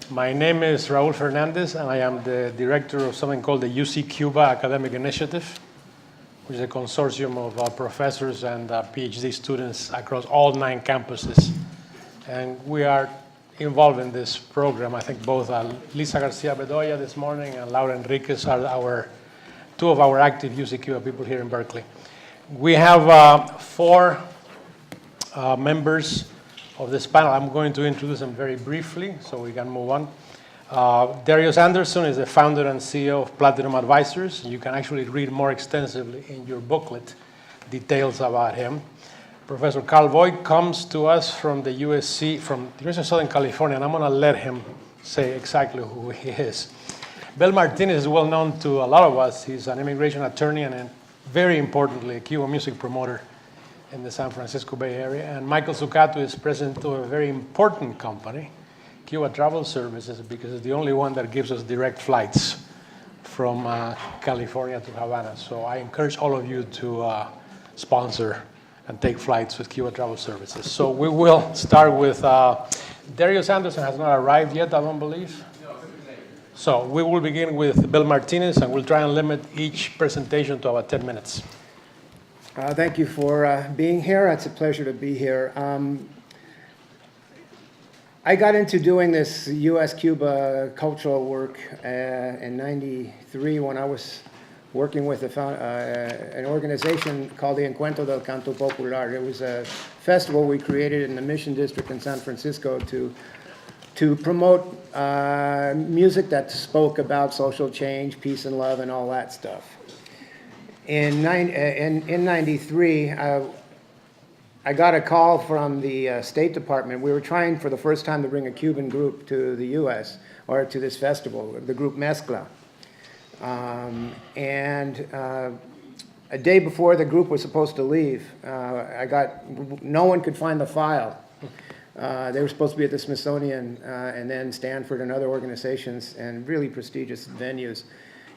My name is Raul Fernandez, and I am the director of something called the UC Cuba Academic Initiative, which is a consortium of professors and PhD students across all 9 campuses. And we are involved in this program. I think both Lisa Garcia Bedoya this morning and Laura Enriquez are two of our active UC Cuba people here in Berkeley. We have 4 members of this panel. I'm going to introduce them very briefly so we can move on. Darius Anderson is the founder and CEO of Platinum Advisors. You can actually read more extensively in your booklet details about him. Professor Carl Voigt comes to us from the USC, from the University of Southern California, and I'm going to let him say exactly who he is. Bill Martinez is well known to a lot of us. He's an immigration attorney and, very importantly, a Cuban music promoter in the San Francisco Bay Area. And Michael Zucato is president of a very important company, Cuba Travel Services, because it's the only one that gives us direct flights from California to Havana. So I encourage all of you to sponsor and take flights with Cuba Travel Services. So we will start with, Darius Anderson has not arrived yet, I don't believe. So we will begin with Bill Martinez, and we'll try and limit each presentation to about 10 minutes. Thank you for being here. It's a pleasure to be here. I got into doing this U.S.-Cuba cultural work in '93 when I was working with an organization called the Encuentro del Canto Popular. It was a festival we created in the Mission District in San Francisco to promote music that spoke about social change, peace and love, and all that stuff. In '93, I got a call from the State Department. We were trying for the first time to bring a Cuban group to the U.S., or to this festival, the group Mezcla. A day before the group was supposed to leave, no one could find the file. They were supposed to be at the Smithsonian and then Stanford and other organizations and really prestigious venues.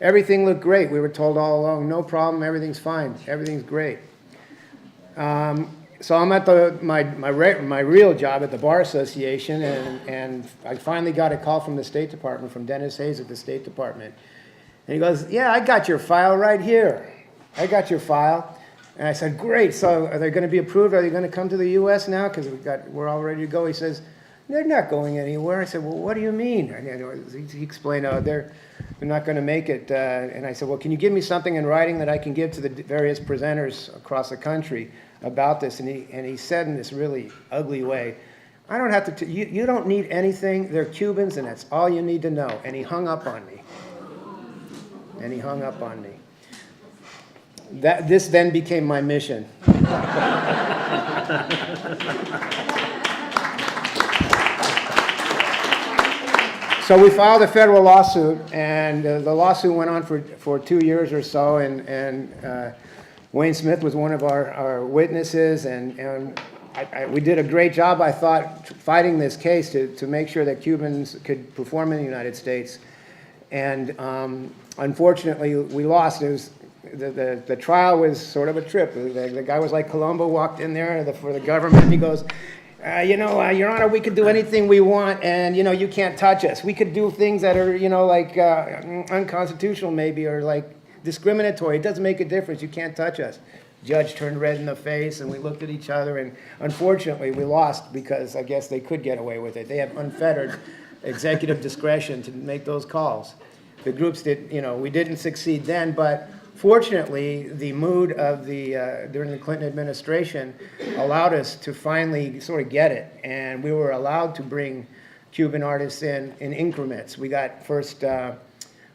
Everything looked great. We were told all along, no problem, everything's fine, everything's great. So I'm at my real job at the Bar Association, and I finally got a call from the State Department, from Dennis Hayes at the State Department. And he goes, yeah, I got your file right here. I got your file. And I said, great, so are they going to be approved? Are they going to come to the U.S. now? Because we're all ready to go. He says, they're not going anywhere. I said, well, what do you mean? And he explained, they're not going to make it. And I said, well, can you give me something in writing that I can give to the various presenters across the country about this? And he said in this really ugly way, I don't have to, you don't need anything. They're Cubans, and that's all you need to know. And he hung up on me. This then became my mission. So we filed a federal lawsuit, and the lawsuit went on for 2 years or so, and Wayne Smith was one of our witnesses, and we did a great job, I thought, fighting this case to make sure that Cubans could perform in the United States. And unfortunately, we lost. It was, the trial was sort of a trip. The guy was like Columbo, walked in there for the government, and he goes, Your Honor, we could do anything we want, and, you can't touch us. We could do things that are, like unconstitutional maybe, or like discriminatory. It doesn't make a difference. You can't touch us. Judge turned red in the face, and we looked at each other, and unfortunately, we lost because I guess they could get away with it. They have unfettered executive discretion to make those calls. The groups did, we didn't succeed then, but fortunately, the mood of during the Clinton administration allowed us to finally sort of get it, and we were allowed to bring Cuban artists in increments. We got first, I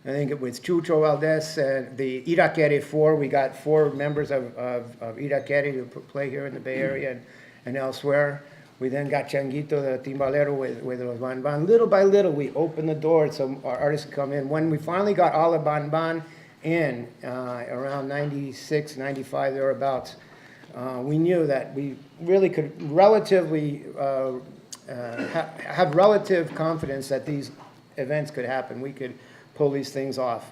think it was Chucho Valdez, the Irakere 4. We got 4 members of Irakere to play here in the Bay Area and elsewhere. We then got Changuito, the timbalero, with los Banban. Little by little, we opened the door so our artists could come in. When we finally got all the Banban in, around 96, 95, thereabouts, we knew that we really could relatively have relative confidence that these events could happen. We could pull these things off.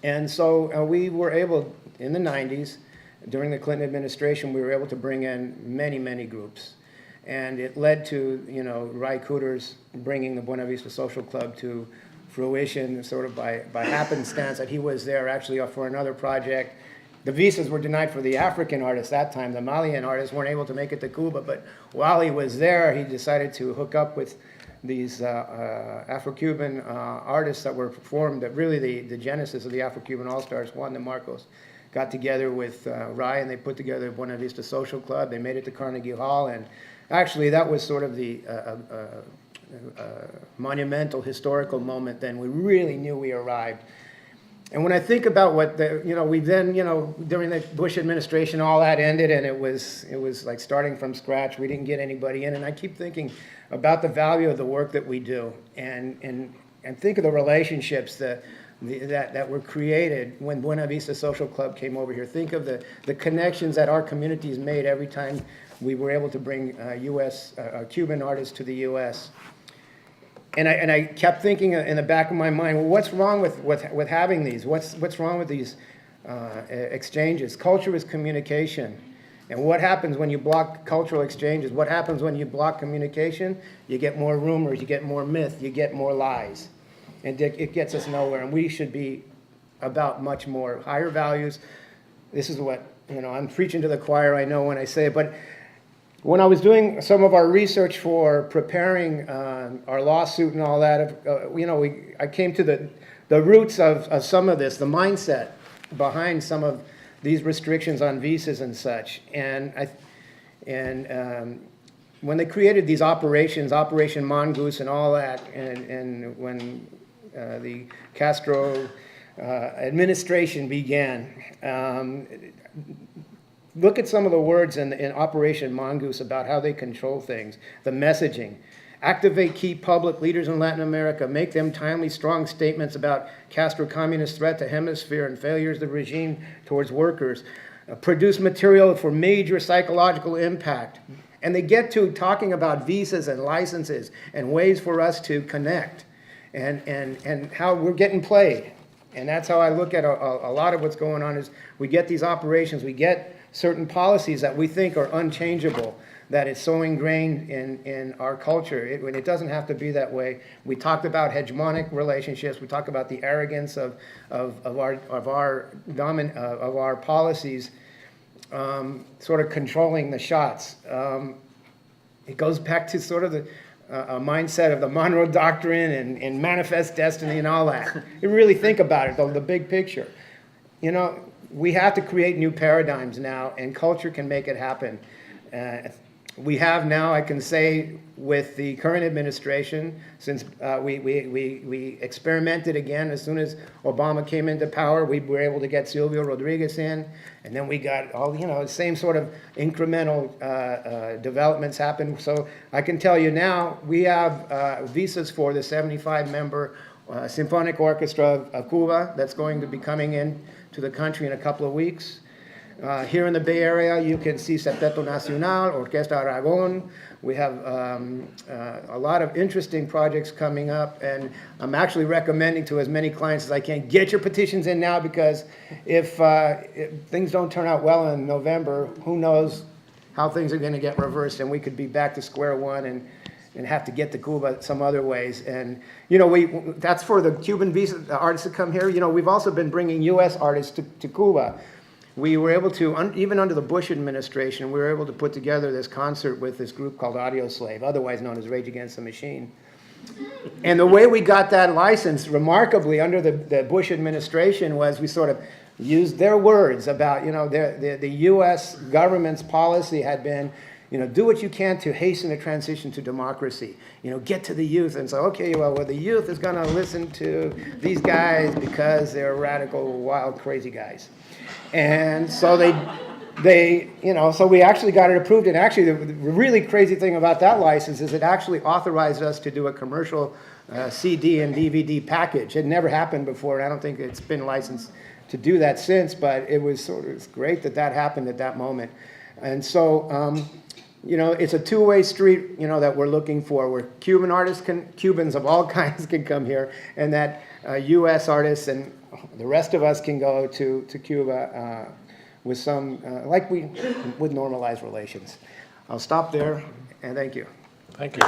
And so we were able, in the 90s, during the Clinton administration, we were able to bring in many, many groups. And it led to, Ry Cooter's bringing the Buena Vista Social Club to fruition sort of by happenstance, that he was there actually for another project. The visas were denied for the African artists that time. The Malian artists weren't able to make it to Cuba, but while he was there, he decided to hook up with these Afro-Cuban artists that were formed, that really the genesis of the Afro-Cuban All-Stars. Juan de Marcos got together with Ry, and they put together Buena Vista Social Club. They made it to Carnegie Hall, and actually that was sort of the monumental historical moment. Then we really knew we arrived. And when I think about what we then, during the Bush administration, all that ended, and it was like starting from scratch. We didn't get anybody in, and I keep thinking about the value of the work that we do, and think of the relationships that were created when Buena Vista Social Club came over here. Think of the connections that our communities made every time we were able to bring Cuban artists to the U.S. And I kept thinking in the back of my mind, well, what's wrong with having these? What's wrong with these exchanges? Culture is communication. And what happens when you block cultural exchanges? What happens when you block communication? You get more rumors, you get more myth, you get more lies. And it gets us nowhere. And we should be about much more, higher values. This is what, I'm preaching to the choir, I know when I say it, but when I was doing some of our research for preparing our lawsuit and all that, I came to the roots of some of this, the mindset behind some of these restrictions on visas and such. And when they created these operations, Operation Mongoose and all that, and when the Castro administration began, look at some of the words in Operation Mongoose about how they control things, the messaging. Activate key public leaders in Latin America. Make them timely, strong statements about Castro communist threat to hemisphere and failures of the regime towards workers. Produce material for major psychological impact. And they get to talking about visas and licenses and ways for us to connect and how we're getting played. And that's how I look at a lot of what's going on is we get these operations, we get certain policies that we think are unchangeable, that is so ingrained in our culture. It doesn't have to be that way. We talked about hegemonic relationships. We talk about the arrogance of our policies, sort of controlling the shots. It goes back to sort of a mindset of the Monroe Doctrine and Manifest Destiny and all that. You really think about it, though, the big picture. We have to create new paradigms now, and culture can make it happen. We have now, I can say, with the current administration, since we experimented again as soon as Obama came into power, we were able to get Silvio Rodriguez in, and then we got all, the same sort of incremental developments happen. So I can tell you now, we have visas for the 75-member Symphonic Orchestra of Cuba that's going to be coming in to the country in a couple of weeks. Here in the Bay Area, you can see Septeto Nacional, Orquesta Aragon. We have a lot of interesting projects coming up, and I'm actually recommending to as many clients as I can, get your petitions in now, because if things don't turn out well in November, who knows how things are going to get reversed, and we could be back to square one and have to get to Cuba some other ways. And, that's for the Cuban visa artists to come here. We've also been bringing U.S. artists to Cuba. We were able to, even under the Bush administration, we were able to put together this concert with this group called Audio Slave, otherwise known as Rage Against the Machine. And the way we got that license, remarkably, under the Bush administration, was we sort of used their words about, the U.S. government's policy had been, do what you can to hasten the transition to democracy. Get to the youth. And so, okay, well, the youth is going to listen to these guys because they're radical, wild, crazy guys. And so so we actually got it approved. And actually, the really crazy thing about that license is it actually authorized us to do a commercial CD and DVD package. It never happened before, and I don't think it's been licensed to do that since, but it's great that happened at that moment. And so, it's a two-way street, that we're looking for, where Cubans of all kinds can come here, and that U.S. artists and the rest of us can go to Cuba with some, with normalized relations. I'll stop there, and thank you. Thank you.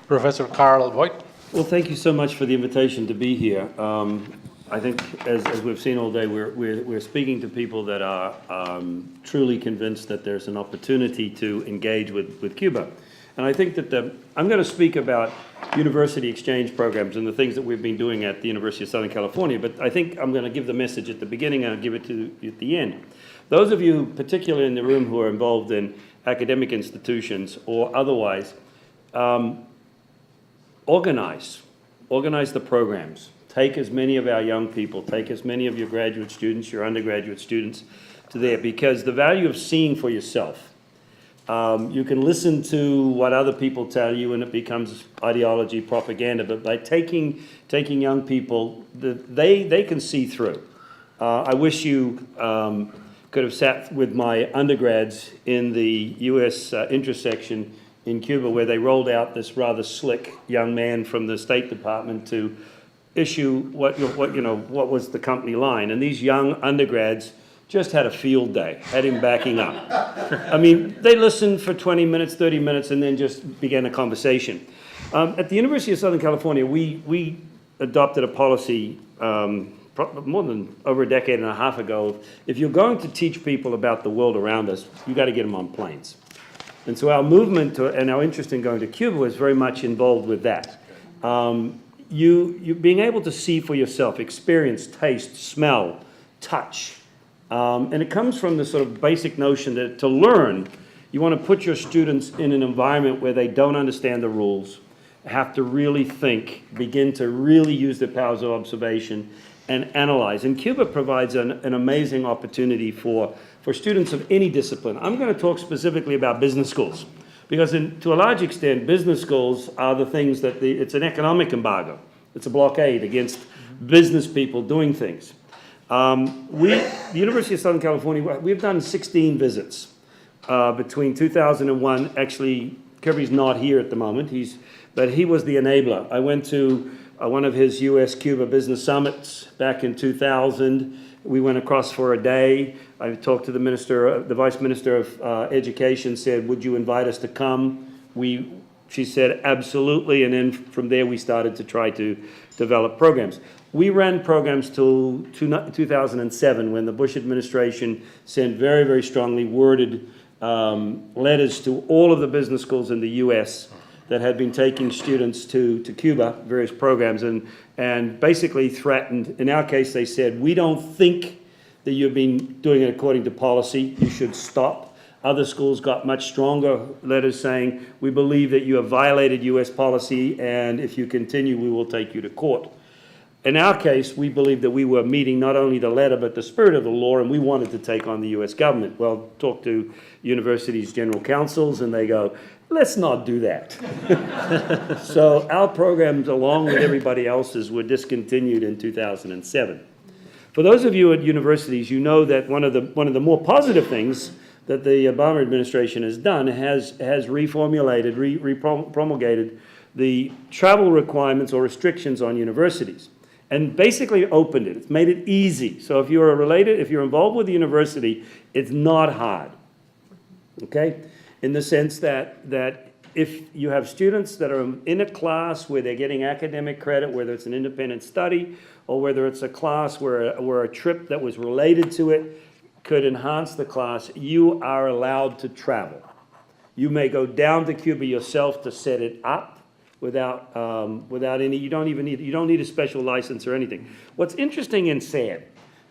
Professor Carl Voigt. Well, thank you so much for the invitation to be here. I think, as we've seen all day, we're speaking to people that are truly convinced that there's an opportunity to engage with Cuba. And I think that I'm going to speak about university exchange programs and the things that we've been doing at the University of Southern California, but I think I'm going to give the message at the beginning and I'll give it to you at the end. Those of you, particularly in the room, who are involved in academic institutions or otherwise, organize the programs. Take as many of our young people, take as many of your graduate students, your undergraduate students to there, because the value of seeing for yourself. You can listen to what other people tell you and it becomes ideology, propaganda, but by taking young people, they can see through. I wish you could have sat with my undergrads in the U.S. intersection in Cuba, where they rolled out this rather slick young man from the State Department to issue what was the company line. And these young undergrads just had a field day, had him backing up. I mean, they listened for 20 minutes, 30 minutes, and then just began a conversation. At the University of Southern California, we adopted a policy more than over a decade and a half ago. If you're going to teach people about the world around us, you got to get them on planes. And so our movement and our interest in going to Cuba was very much involved with that. You being able to see for yourself, experience, taste, smell, touch. And it comes from the sort of basic notion that to learn, you want to put your students in an environment where they don't understand the rules, have to really think, begin to really use their powers of observation and analyze. And Cuba provides an amazing opportunity for students of any discipline. I'm going to talk specifically about business schools, because to a large extent, business schools are the things that it's an economic embargo. It's a blockade against business people doing things. The University of Southern California, we've done 16 visits between 2001. Actually, Kirby's not here at the moment, but he was the enabler. I went to one of his U.S.-Cuba business summits back in 2000. We went across for a day. I talked to the Vice Minister of Education, said, would you invite us to come? She said, absolutely, and then from there we started to try to develop programs. We ran programs till 2007, when the Bush administration sent very, very strongly worded letters to all of the business schools in the U.S. that had been taking students to Cuba, various programs, and basically threatened. In our case, they said, we don't think that you've been doing it according to policy. You should stop. Other schools got much stronger letters saying, we believe that you have violated U.S. policy, and if you continue, we will take you to court. In our case, we believed that we were meeting not only the letter, but the spirit of the law, and we wanted to take on the U.S. government. Well, talk to universities' general counsels, and they go, let's not do that. So our programs, along with everybody else's, were discontinued in 2007. For those of you at universities, you know that one of the more positive things that the Obama administration has done has reformulated, promulgated the travel requirements or restrictions on universities, and basically opened it. It's made it easy. So if you're involved with the university, it's not hard. Okay? In the sense that if you have students that are in a class where they're getting academic credit, whether it's an independent study or whether it's a class where a trip that was related to it could enhance the class, you are allowed to travel. You may go down to Cuba yourself to set it up without any. You don't need a special license or anything. What's interesting and sad,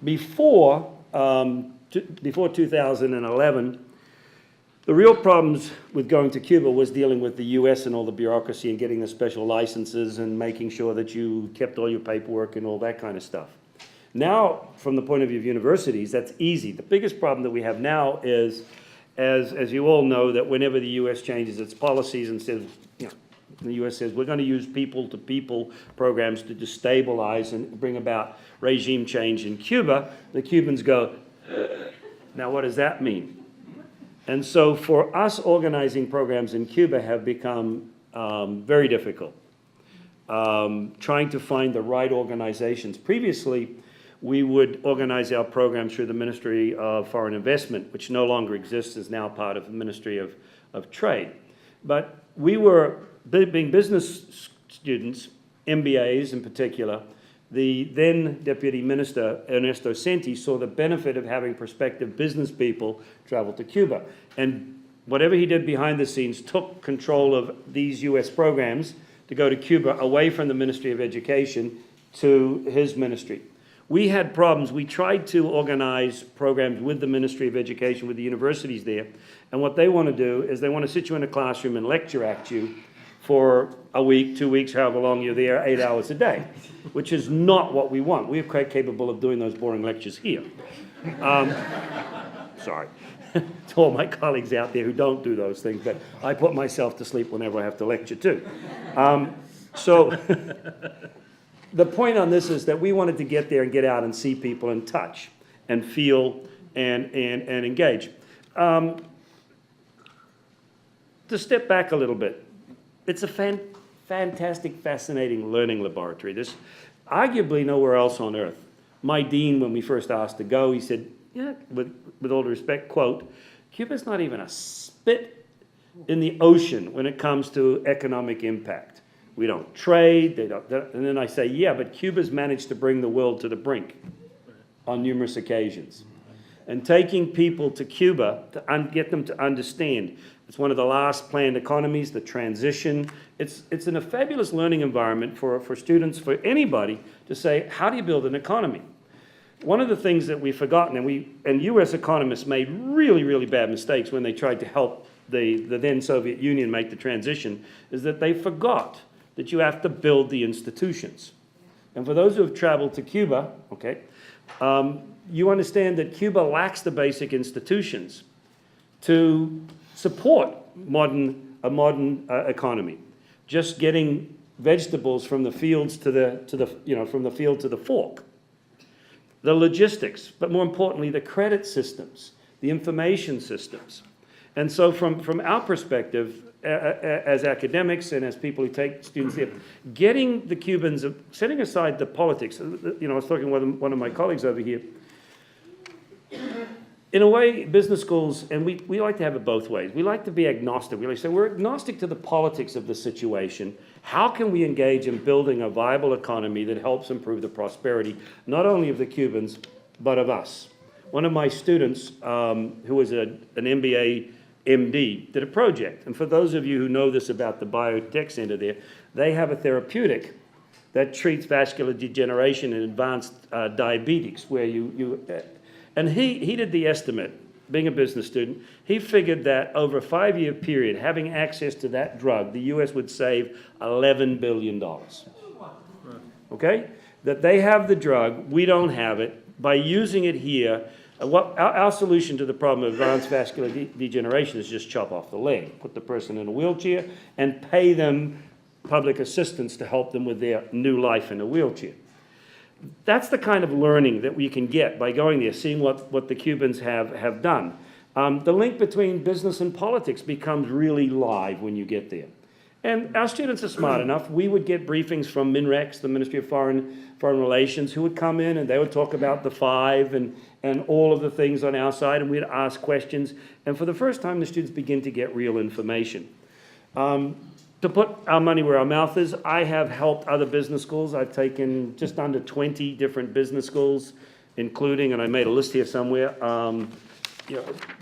before 2011. The real problems with going to Cuba was dealing with the U.S. and all the bureaucracy and getting the special licenses and making sure that you kept all your paperwork and all that kind of stuff. Now, from the point of view of universities, that's easy. The biggest problem that we have now is, as you all know, that whenever the U.S. changes its policies and says, the U.S. says, we're going to use people-to-people programs to destabilize and bring about regime change in Cuba, the Cubans go, now what does that mean? And so for us, organizing programs in Cuba have become very difficult. Trying to find the right organizations. Previously, we would organize our programs through the Ministry of Foreign Investment, which no longer exists, is now part of the Ministry of Trade. But we were, being business students, MBAs in particular, the then Deputy Minister, Ernesto Senti, saw the benefit of having prospective business people travel to Cuba. And whatever he did behind the scenes took control of these US programs to go to Cuba, away from the Ministry of Education to his ministry. We had problems. We tried to organize programs with the Ministry of Education, with the universities there, and what they want to do is they want to sit you in a classroom and lecture at you for a week, 2 weeks, however long you're there, 8 hours a day, which is not what we want. We are quite capable of doing those boring lectures here. Sorry to all my colleagues out there who don't do those things, but I put myself to sleep whenever I have to lecture too. So the point on this is that we wanted to get there and get out and see people and touch and feel and engage. To step back a little bit, it's a fantastic, fascinating learning laboratory. There's arguably nowhere else on earth. My dean, when we first asked to go, he said, yeah, with all due respect, quote, Cuba's not even a spit in the ocean when it comes to economic impact. We don't trade, and then I say, yeah, but Cuba's managed to bring the world to the brink on numerous occasions. And taking people to Cuba to get them to understand. It's one of the last planned economies, the transition. It's in a fabulous learning environment for students, for anybody, to say, how do you build an economy? One of the things that we've forgotten, and US economists made really, really bad mistakes when they tried to help the then Soviet Union make the transition, is that they forgot that you have to build the institutions. And for those who have traveled to Cuba, okay, you understand that Cuba lacks the basic institutions to support a modern economy. Just getting vegetables from the fields from the field to the fork. The logistics, but more importantly, the credit systems, the information systems. And so from our perspective, as academics and as people who take students there, getting the Cubans, setting aside the politics, I was talking with one of my colleagues over here, in a way, business schools, and we like to have it both ways. We like to be agnostic. We like to say, we're agnostic to the politics of the situation. How can we engage in building a viable economy that helps improve the prosperity, not only of the Cubans, but of us? One of my students, who was an MBA MD, did a project. And for those of you who know this about the biotech center there, they have a therapeutic that treats vascular degeneration and advanced diabetes, where and he did the estimate, being a business student, he figured that over a 5-year period, having access to that drug, the US would save $11 billion. Okay? That they have the drug, we don't have it. By using it here, our solution to the problem of advanced vascular degeneration is just chop off the leg, put the person in a wheelchair, and pay them public assistance to help them with their new life in a wheelchair. That's the kind of learning that we can get by going there, seeing what the Cubans have done. The link between business and politics becomes really live when you get there. And our students are smart enough. We would get briefings from MINREX, the Ministry of Foreign Relations, who would come in and they would talk about the five and all of the things on our side, and we'd ask questions. And for the first time, the students begin to get real information. To put our money where our mouth is, I have helped other business schools. I've taken just under 20 different business schools, including, and I made a list here somewhere, the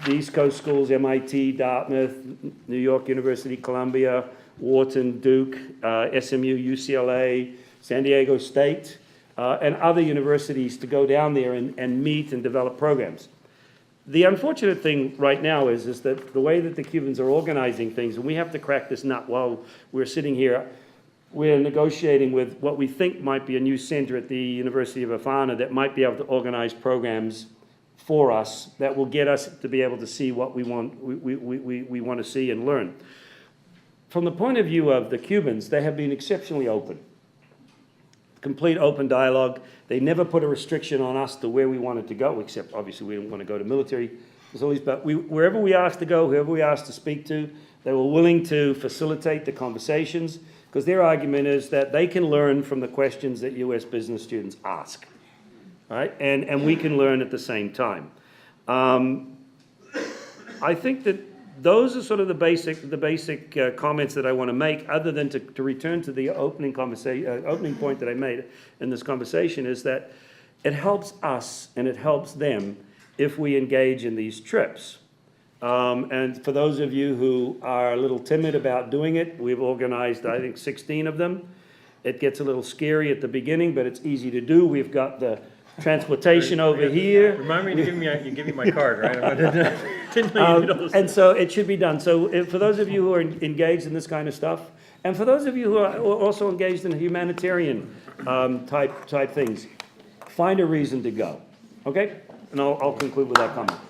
East Coast schools, MIT, Dartmouth, New York University, Columbia, Wharton, Duke, SMU, UCLA, San Diego State, and other universities to go down there and meet and develop programs. The unfortunate thing right now is that the way that the Cubans are organizing things, and we have to crack this nut while we're sitting here, we're negotiating with what we think might be a new center at the University of Havana that might be able to organize programs for us that will get us to be able to see what we want to see and learn. From the point of view of the Cubans, they have been exceptionally open. Complete open dialogue. They never put a restriction on us to where we wanted to go, except obviously we didn't want to go to military facilities, but wherever we asked to go, whoever we asked to speak to, they were willing to facilitate the conversations, because their argument is that they can learn from the questions that US business students ask. all right? And we can learn at the same time. I think that those are sort of the basic comments that I want to make, other than to return to the opening point that I made in this conversation, is that it helps us and it helps them if we engage in these trips. And for those of you who are a little timid about doing it, we've organized, I think, 16 of them. It gets a little scary at the beginning, but it's easy to do. We've got the transportation over here. Remind me to give me my card, right? I didn't know you did all this. And so it should be done. So for those of you who are engaged in this kind of stuff, and for those of you who are also engaged in humanitarian type things, find a reason to go, okay? And I'll conclude with that comment.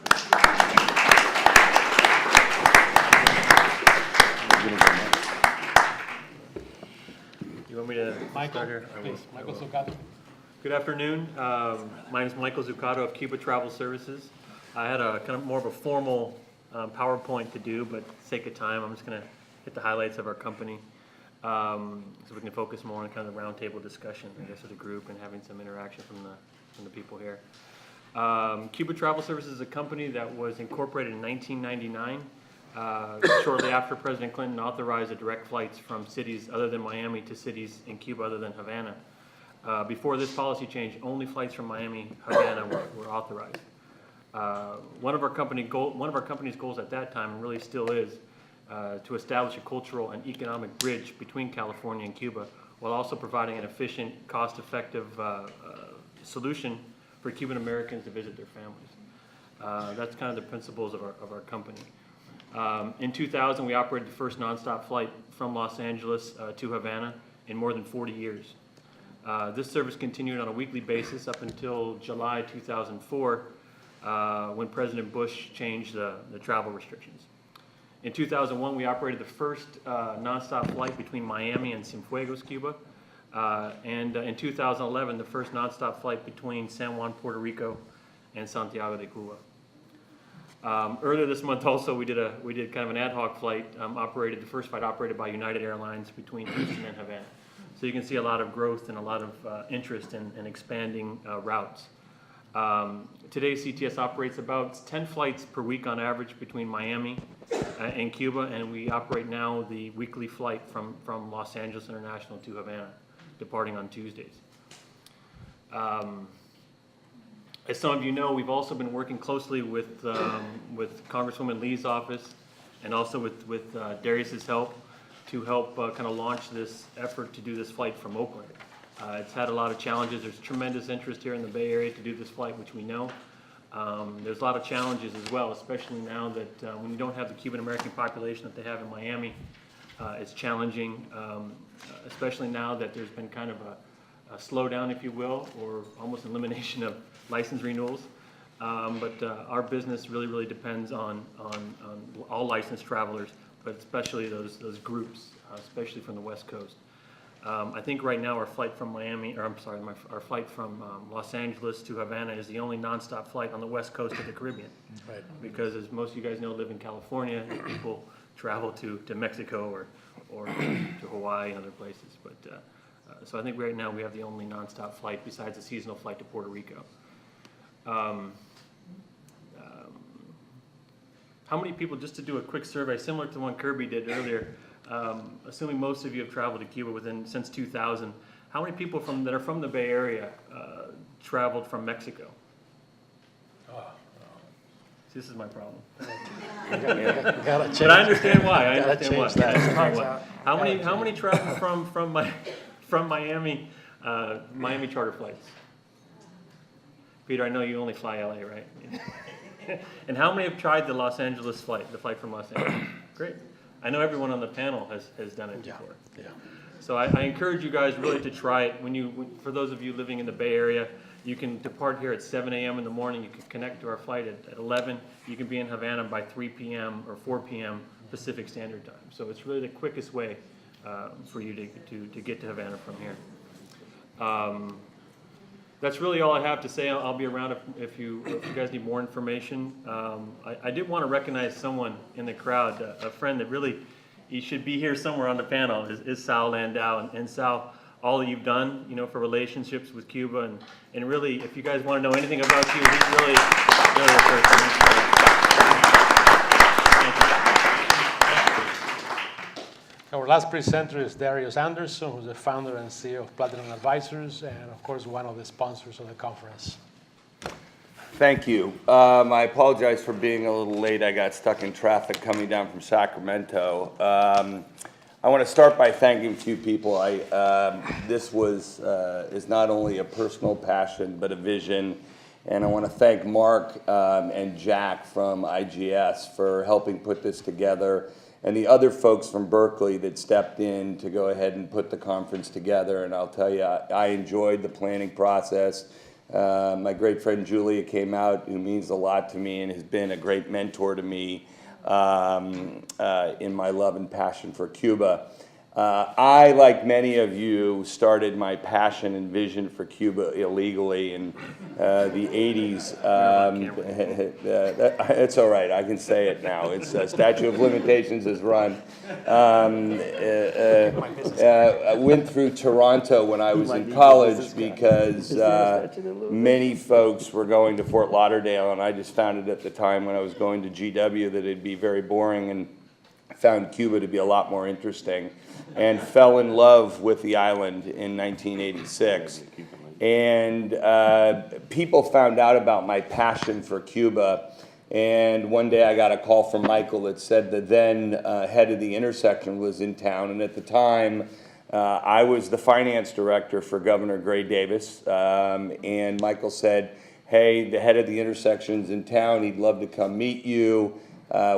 You want me to start here? I will. Please, Michael Zuccato. Good afternoon. My name is Michael Zuccato of Cuba Travel Services. I had a kind of more of a formal PowerPoint to do, but for the sake of time, I'm just going to hit the highlights of our company, so we can focus more on kind of the roundtable discussion, I guess, as a group, and having some interaction from the people here. Cuba Travel Services is a company that was incorporated in 1999. Shortly after President Clinton authorized the direct flights from cities other than Miami to cities in Cuba other than Havana. Before this policy change, only flights from Miami, Havana were authorized. One of our company's goals at that time, and really still is, to establish a cultural and economic bridge between California and Cuba, while also providing an efficient, cost-effective solution for Cuban Americans to visit their families. That's kind of the principles of our company. In 2000, we operated the first nonstop flight from Los Angeles to Havana in more than 40 years. This service continued on a weekly basis up until July 2004, when President Bush changed the travel restrictions. In 2001, we operated the first nonstop flight between Miami and Cienfuegos, Cuba. And in 2011, the first nonstop flight between San Juan, Puerto Rico and Santiago de Cuba. Earlier this month also, we did kind of an ad hoc flight, the first flight operated by United Airlines between Houston and Havana. So you can see a lot of growth and a lot of interest in expanding routes. Today, CTS operates about 10 flights per week on average between Miami and Cuba, and we operate now the weekly flight from Los Angeles International to Havana, departing on Tuesdays. As some of you know, we've also been working closely with Congresswoman Lee's office and also with Darius's help to help kind of launch this effort to do this flight from Oakland. It's had a lot of challenges. There's tremendous interest here in the Bay Area to do this flight, which we know. There's a lot of challenges as well, especially now that when you don't have the Cuban American population that they have in Miami, it's challenging, especially now that there's been kind of a slowdown, if you will, or almost an elimination of license renewals. But our business really depends on all licensed travelers, but especially those groups, especially from the West Coast. I think right now our flight from our flight from Los Angeles to Havana is the only nonstop flight on the West Coast of the Caribbean. Right. Because as most of you guys know, live in California, people travel to Mexico or to Hawaii and other places. But so I think right now we have the only nonstop flight besides a seasonal flight to Puerto Rico. How many people, just to do a quick survey, similar to the one Kirby did earlier, assuming most of you have traveled to Cuba since 2000, how many people that are from the Bay Area traveled from Mexico? See, this is my problem. Gotta change. But I understand why. I Gotta understand why. change that. I understand why. How many travel from Miami Miami charter flights? Peter, I know you only fly LA, right? And how many have tried the Los Angeles flight, the flight from Los Angeles? Great. I know everyone on the panel has done it before. Yeah. So I encourage you guys really to try it. For those of you living in the Bay Area, you can depart here at 7 a.m. in the morning. You can connect to our flight at 11. You can be in Havana by 3 p.m. or 4 p.m. Pacific Standard Time. So it's really the quickest way for you to get to Havana from here. That's really all I have to say. I'll be around if you guys need more information. I did want to recognize someone in the crowd, a friend that really, he should be here somewhere on the panel, is Sal Landau. And Sal all that you've done, for relationships with Cuba, and really, if you guys want to know anything about Cuba, he's really the person. Our last presenter is Darius Anderson, who's the founder and CEO of Platinum Advisors, and of course, one of the sponsors of the conference. Thank you. I apologize for being a little late. I got stuck in traffic coming down from Sacramento. I want to start by thanking a few people. This is not only a personal passion, but a vision. And I want to thank Mark and Jack from IGS for helping put this together, and the other folks from Berkeley that stepped in to go ahead and put the conference together. And I'll tell you, I enjoyed the planning process. My great friend Julia came out, who means a lot to me and has been a great mentor to me in my love and passion for Cuba. I, like many of you, started my passion and vision for Cuba illegally in the 80s. It's all right, I can say it now. It's statute of limitations is run. I went through Toronto when I was in college because many folks were going to Fort Lauderdale, and I just found it at the time when I was going to GW that it'd be very boring, and found Cuba to be a lot more interesting, and fell in love with the island in 1986. And people found out about my passion for Cuba, and one day I got a call from Michael that said the then head of the intersection was in town, and at the time I was the finance director for Governor Gray Davis, and Michael said, hey, the head of the intersection's in town, he'd love to come meet you.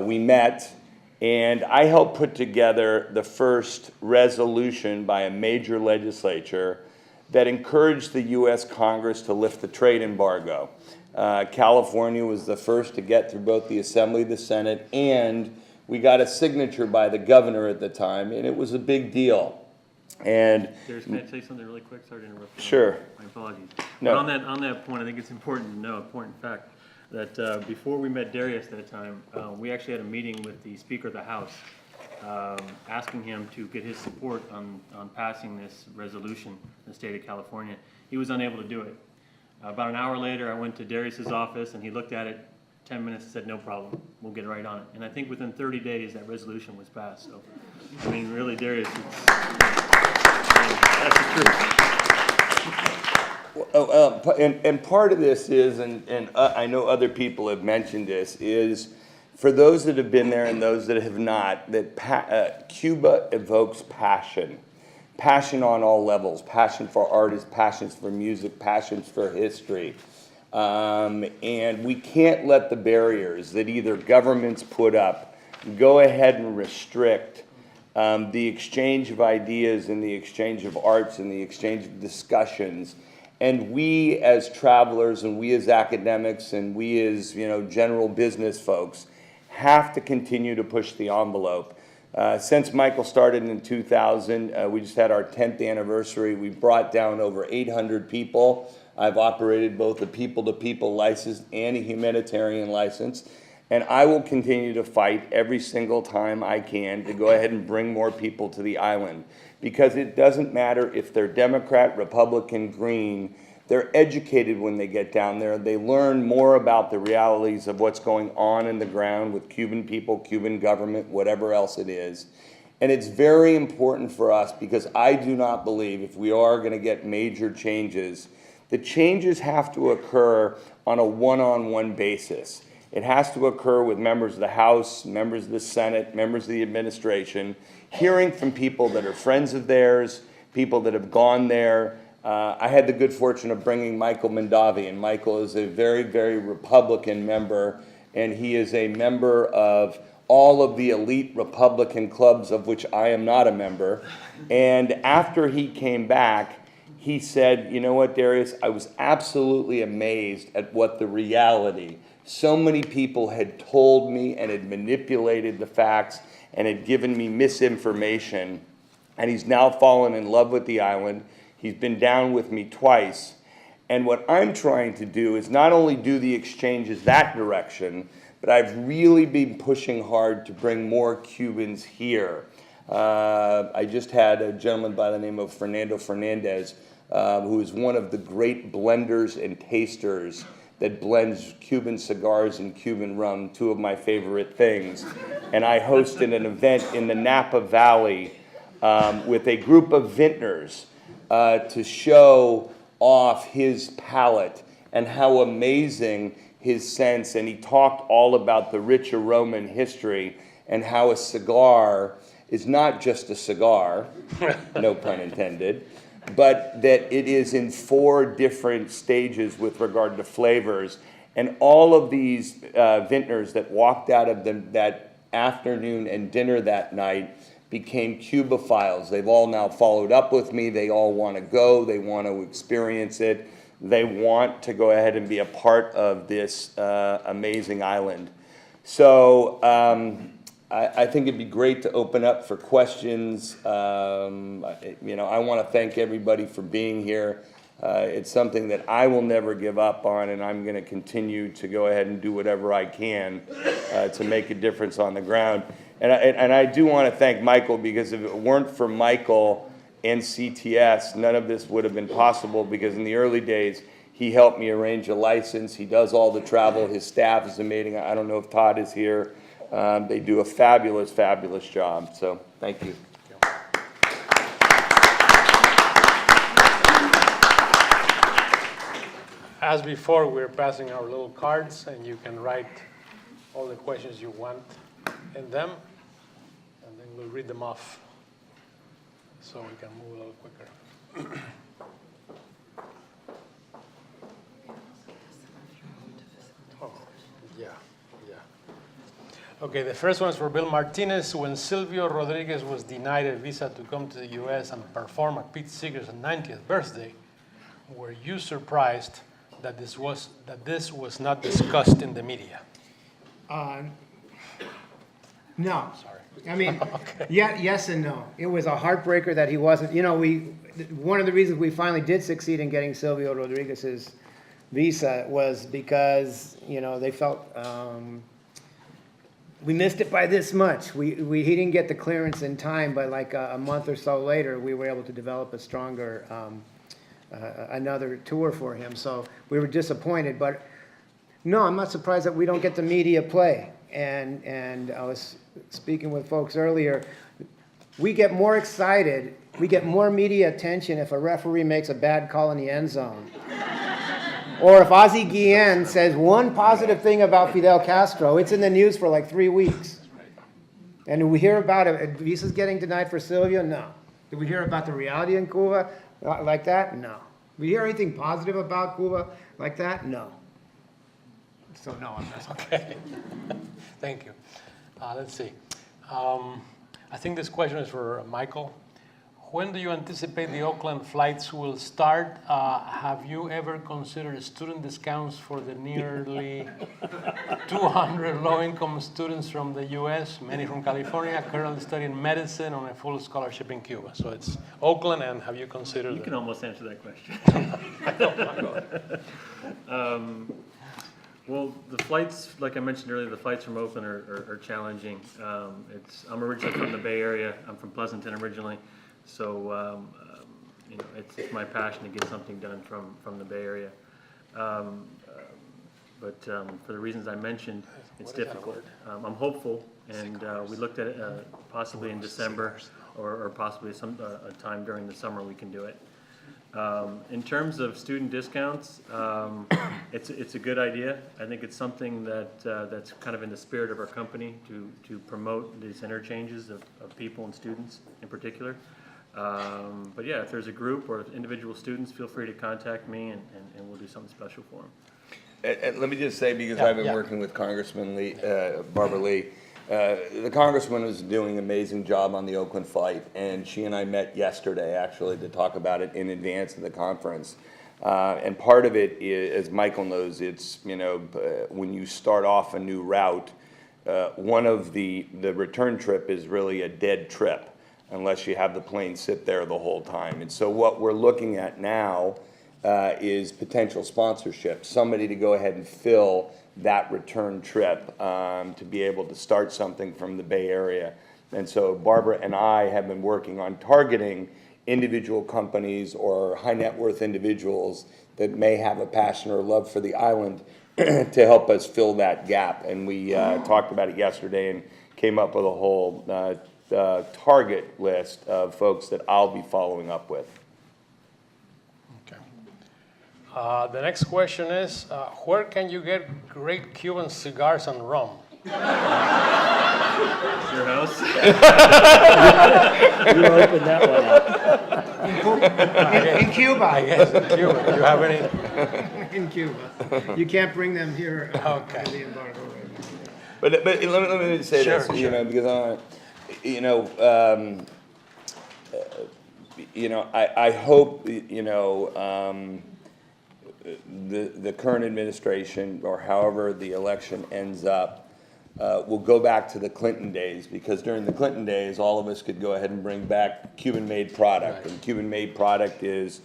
We met. And I helped put together the first resolution by a major legislature that encouraged the U.S. Congress to lift the trade embargo. California was the first to get through both the Assembly, the Senate, and we got a signature by the governor at the time, and it was a big deal. And Darius, can I say something really quick? Sorry to interrupt you. Sure. My apologies. No. But on that point, I think it's important to know, important fact, that before we met Darius that time, we actually had a meeting with the Speaker of the House, asking him to get his support on passing this resolution in the state of California. He was unable to do it. About an hour later, I went to Darius's office, and he looked at it 10 minutes and said, no problem, we'll get right on it. And I think within 30 days, that resolution was passed. So, I mean, really, Darius, that's the truth. And part of this is, and I know other people have mentioned this, is for those that have been there and those that have not, that Cuba evokes passion. Passion on all levels. Passion for artists, passions for music, passions for history. And we can't let the barriers that either governments put up go ahead and restrict the exchange of ideas and the exchange of arts and the exchange of discussions. And we as travelers and we as academics and we as general business folks have to continue to push the envelope. Since Michael started in 2000, we just had our 10th anniversary. We brought down over 800 people. I've operated both a people-to-people license and a humanitarian license. And I will continue to fight every single time I can to go ahead and bring more people to the island. Because it doesn't matter if they're Democrat, Republican, Green, they're educated when they get down there. They learn more about the realities of what's going on in the ground with Cuban people, Cuban government, whatever else it is. And it's very important for us because I do not believe if we are going to get major changes, the changes have to occur on a one-on-one basis. It has to occur with members of the House, members of the Senate, members of the administration, hearing from people that are friends of theirs, people that have gone there. I had the good fortune of bringing Michael Mondavi, and Michael is a very, very Republican member, and he is a member of all of the elite Republican clubs of which I am not a member. And after he came back, he said, you know what, Darius, I was absolutely amazed at what the reality. So many people had told me and had manipulated the facts and had given me misinformation. And he's now fallen in love with the island. He's been down with me twice. And what I'm trying to do is not only do the exchanges that direction, but I've really been pushing hard to bring more Cubans here. I just had a gentleman by the name of Fernando Fernandez, who is one of the great blenders and tasters that blends Cuban cigars and Cuban rum, two of my favorite things. And I hosted an event in the Napa Valley with a group of vintners to show off his palate and how amazing his sense, and he talked all about the rich aroma and history and how a cigar is not just a cigar, no pun intended, but that it is in 4 different stages with regard to flavors. And all of these vintners that walked out of that afternoon and dinner that night became Cubophiles. They've all now followed up with me. They all want to go. They want to experience it. They want to go ahead and be a part of this amazing island. So I think it'd be great to open up for questions. I want to thank everybody for being here. It's something that I will never give up on, and I'm going to continue to go ahead and do whatever I can to make a difference on the ground. And I do want to thank Michael, because if it weren't for Michael and CTS, none of this would have been possible, because in the early days, he helped me arrange a license. He does all the travel. His staff is amazing. I don't know if Todd is here. They do a fabulous, fabulous job. So thank you. As before, we're passing our little cards, and you can write all the questions you want in them, and then we'll read them off so we can move a little quicker. Oh, yeah. Okay, the first one is for Bill Martinez. When Silvio Rodriguez was denied a visa to come to the U.S. and perform at Pete Seeger's 90th birthday, were you surprised that this was not discussed in the media? No. Sorry. I mean, yes and no. It was a heartbreaker that he wasn't, one of the reasons we finally did succeed in getting Silvio Rodriguez's visa was because, they felt we missed it by this much. He didn't get the clearance in time, but like a month or so later, we were able to develop a stronger, another tour for him. So we were disappointed, but no, I'm not surprised that we don't get the media play. And I was speaking with folks earlier, we get more excited, we get more media attention if a referee makes a bad call in the end zone. Or if Ozzie Guillen says one positive thing about Fidel Castro, it's in the news for like 3 weeks. And we hear about it, visas getting denied for Silvio? No. Did we hear about the reality in Cuba like that? No. Did we hear anything positive about Cuba like that? No. So no, I'm not. Okay. Thank you. Let's see. I think this question is for Michael. When do you anticipate the Oakland flights will start? Have you ever considered student discounts for the nearly 200 low-income students from the U.S., many from California, currently studying medicine on a full scholarship in Cuba? So it's Oakland, and have you considered? You can almost answer that question. Well, the flights, like I mentioned earlier, the flights from Oakland are challenging. I'm originally from the Bay Area. I'm from Pleasanton originally. So, it's my passion to get something done from the Bay Area. But for the reasons I mentioned, it's difficult. I'm hopeful, and we looked at it possibly in December or possibly a time during the summer we can do it. In terms of student discounts, it's a good idea. I think it's something that's kind of in the spirit of our company to promote these interchanges of people and students in particular. But yeah, if there's a group or individual students, feel free to contact me and we'll do something special for them. And let me just say, because I've been working with Congressman Barbara Lee, the Congressman is doing an amazing job on the Oakland flight, and she and I met yesterday, actually, to talk about it in advance of the conference. And part of it is, as Michael knows, it's, when you start off a new route, one of the return trip is really a dead trip, unless you have the plane sit there the whole time. And so what we're looking at now is potential sponsorship, somebody to go ahead and fill that return trip to be able to start something from the Bay Area. And so Barbara and I have been working on targeting individual companies or high net worth individuals that may have a passion or love for the island to help us fill that gap. And we talked about it yesterday and came up with a whole target list of folks that I'll be following up with. Okay. The next question is, where can you get great Cuban cigars and rum? Your house? You opened that one up. In Cuba, Yes, in Cuba. Do you have any? in Cuba. You can't bring them here. Okay. The embargo right now. But let me say Sure, this, sure. because I hope, the current administration, or however the election ends up, will go back to the Clinton days, because during the Clinton days, all of us could go ahead and bring back Cuban-made product. Right. And Cuban-made product is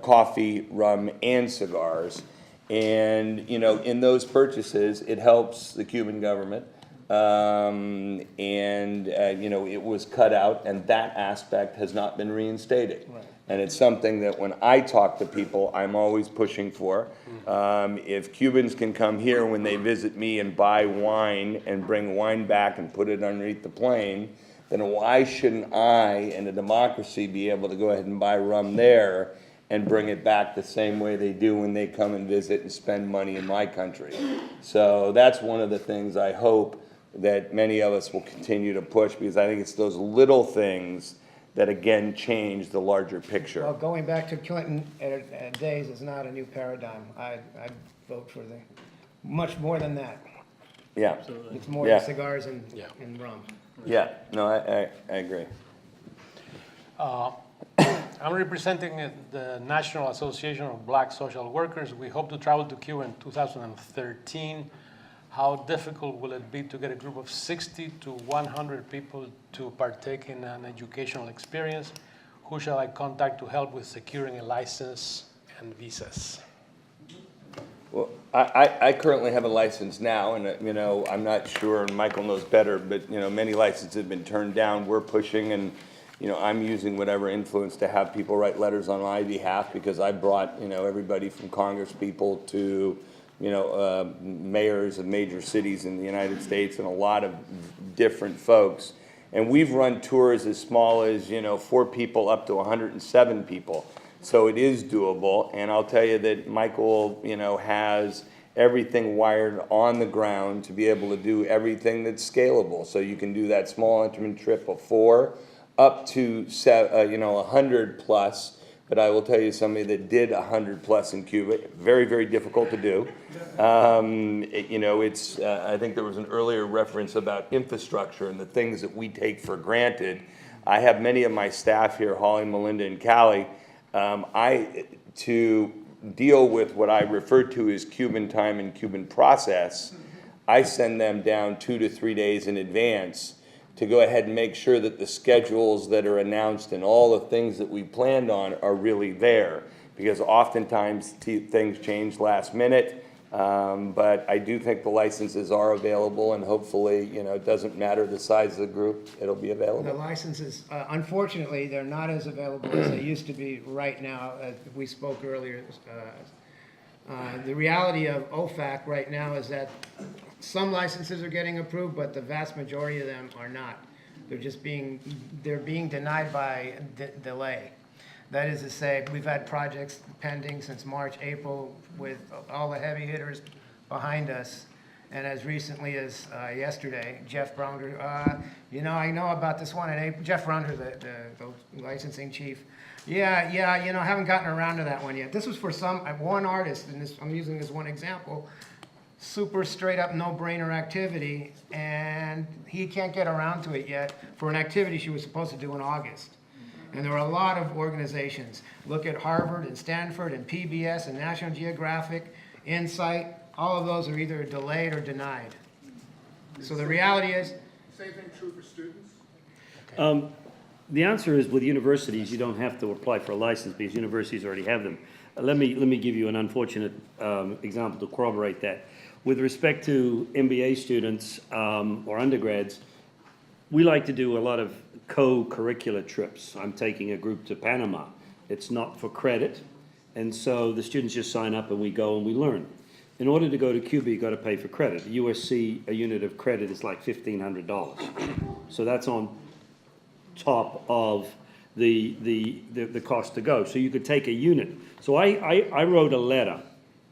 coffee, rum, and cigars. And, in those purchases, it helps the Cuban government. It was cut out, and that aspect has not been reinstated. Right. And it's something that when I talk to people, I'm always pushing for. If Cubans can come here when they visit me and buy wine and bring wine back and put it underneath the plane, then why shouldn't I, in a democracy, be able to go ahead and buy rum there and bring it back the same way they do when they come and visit and spend money in my country? So that's one of the things I hope that many of us will continue to push, because I think it's those little things that again change the larger picture. Well, going back to Clinton days is not a new paradigm. I'd vote for much more than that. Yeah, It's more Yeah. than cigars and rum. yeah, no, I agree. I'm representing the National Association of Black Social Workers. We hope to travel to Cuba in 2013. How difficult will it be to get a group of 60 to 100 people to partake in an educational experience? Who shall I contact to help with securing a license and visas? Well, I currently have a license now, and I'm not sure, and Michael knows better, but many licenses have been turned down. We're pushing, and I'm using whatever influence to have people write letters on my behalf, because I brought everybody from Congress people to mayors of major cities in the United States, and a lot of different folks. And we've run tours as small as 4 people up to 107 people. So it is doable, and I'll tell you that Michael, has everything wired on the ground to be able to do everything that's scalable. So you can do that small intimate trip of 4 up to 100 plus. But I will tell you, somebody that did 100 plus in Cuba, very, very difficult to do. I think there was an earlier reference about infrastructure and the things that we take for granted. I have many of my staff here, Holly, Melinda, and Callie, to deal with what I refer to as Cuban time and Cuban process. I send them down 2 to 3 days in advance to go ahead and make sure that the schedules that are announced and all the things that we planned on are really there. Because oftentimes things change last minute, but I do think the licenses are available, and hopefully, it doesn't matter the size of the group, it'll be The available. licenses, unfortunately, they're not as available as they used to be right now. We spoke earlier. The reality of OFAC right now is that some licenses are getting approved, but the vast majority of them are not. They're being denied by delay. That is to say, we've had projects pending since March, April, with all the heavy hitters behind us. And as recently as yesterday, Jeff Browner, I know about this one in April. Jeff Browner, the licensing chief. Yeah, I haven't gotten around to that one yet. This was for one artist, and I'm using this one example. Super straight up no-brainer activity, and he can't get around to it yet for an activity she was supposed to do in August. And there are a lot of organizations. Look at Harvard and Stanford and PBS and National Geographic, Insight. All of those are either delayed or denied. So the reality is... Same thing true for students? The answer is, with universities, you don't have to apply for a license because universities already have them. Let me give you an unfortunate example to corroborate that. With respect to MBA students or undergrads, we like to do a lot of co-curricular trips. I'm taking a group to Panama. It's not for credit, and so the students just sign up and we go and we learn. In order to go to Cuba, you got to pay for credit. USC, a unit of credit is like $1,500. So that's on top of the cost to go. So you could take a unit. So I wrote a letter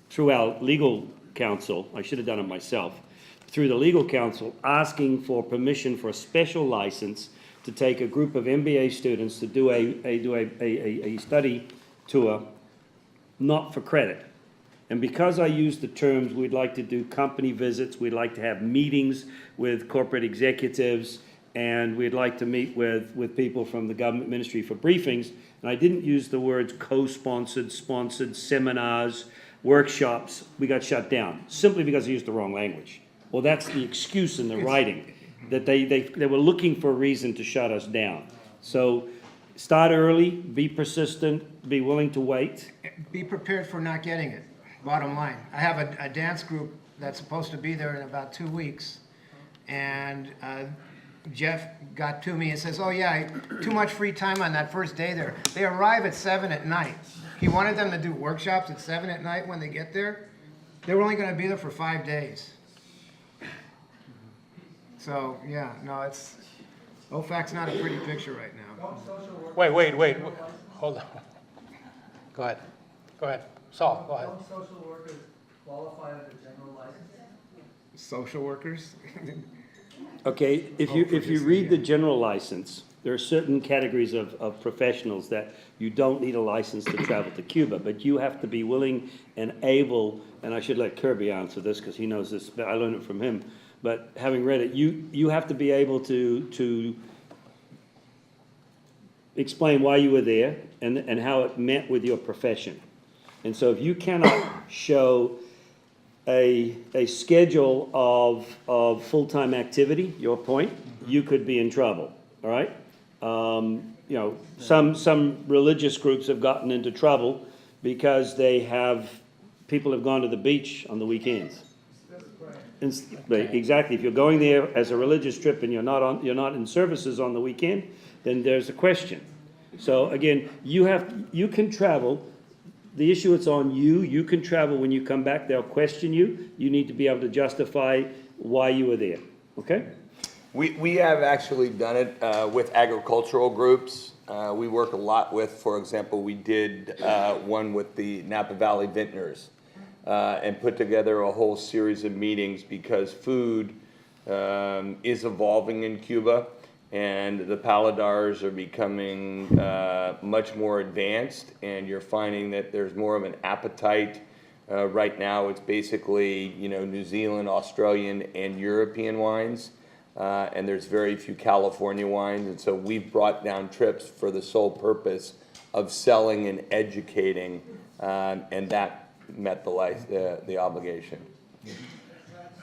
through our legal counsel, I should have done it myself, through the legal counsel asking for permission for a special license to take a group of MBA students to do a study tour, not for credit. And because I use the terms, we'd like to do company visits, we'd like to have meetings with corporate executives, and we'd like to meet with people from the government ministry for briefings. And I didn't use the words co-sponsored, sponsored, seminars, workshops. We got shut down, simply because I used the wrong language. Well, that's the excuse in the writing, that they were looking for a reason to shut us down. So start early, be persistent, be willing to wait. Be prepared for not getting it, bottom line. I have a dance group that's supposed to be there in about 2 weeks, and Jeff got to me and says, oh yeah, too much free time on that first day there. They arrive at 7 at night. He wanted them to do workshops at 7 at night when they get there. They were only going to be there for 5 days. So, yeah, no, OFAC's not a pretty picture right now. Wait, hold on. Go ahead. Saul, go ahead. Don't social workers qualify under general license? Social workers? Okay, if you read the general license, there are certain categories of professionals that you don't need a license to travel to Cuba, but you have to be willing and able, and I should let Kirby answer this because he knows this, but I learned it from him, but having read it, you have to be able to explain why you were there and how it met with your profession. And so if you cannot show a schedule of full-time activity, your point, you could be in trouble, all right? You know, some religious groups have gotten into trouble because people have gone to the beach on the weekends. Exactly, if you're going there as a religious trip and you're not in services on the weekend, then there's a question. So again, you can travel. The issue is on you. You can travel. When you come back, they'll question you. You need to be able to justify why you were there, okay? We have actually done it with agricultural groups. We work a lot with, for example, we did one with the Napa Valley Vintners and put together a whole series of meetings because food is evolving in Cuba and the paladars are becoming much more advanced, and you're finding that there's more of an appetite. Right now it's basically, New Zealand, Australian, and European wines. And there's very few California wines, and so we've brought down trips for the sole purpose of selling and educating, and that met the obligation.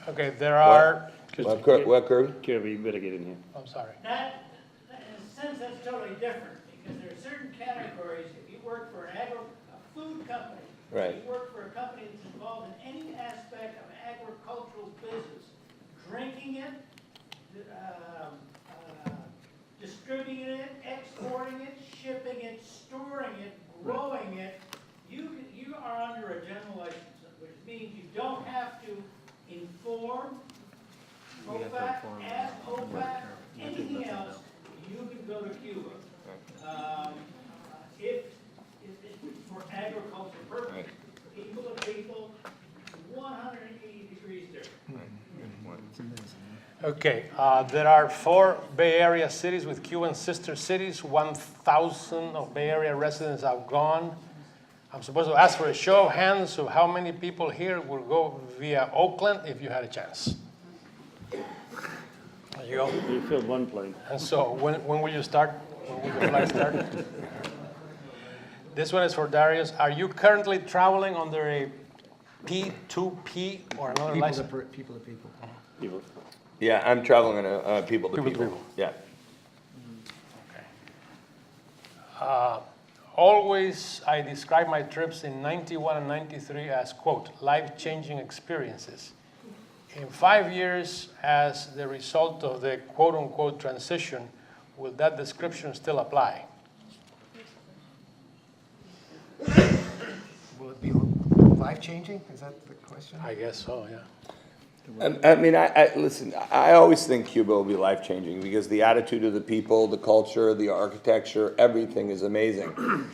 Okay, there are. Well, Kirby? Kirby, you better get in here. I'm sorry. That, in a sense, that's totally different, because there are certain categories. If you work for a food company, Right. you work for a company that's involved in any aspect of agricultural business, drinking it, distributing it, exporting it, shipping it, storing it, growing it, you are under a general license, which means you don't have to inform OFAC, ask OFAC, anything else. You can go to Cuba. If for agricultural purposes, people to people, 180 degrees different. Okay, there are 4 Bay Area cities with Cuban sister cities. 1,000 of Bay Area residents have gone. I'm supposed to ask for a show of hands of how many people here will go via Oakland if you had a chance. There you go. You filled one plane. And so when will you start? When will the flight start? This one is for Darius. Are you currently traveling under a P2P or another license? People to people. People. Yeah, I'm traveling on a people to people. Yeah. Always, I describe my trips in 91 and 93 as, quote, life-changing experiences. In 5 years, as the result of the quote-unquote transition, will that description still apply? Will it be life-changing? Is that the question? I guess so, yeah. I mean, listen, I always think Cuba will be life-changing because the attitude of the people, the culture, the architecture, everything is amazing.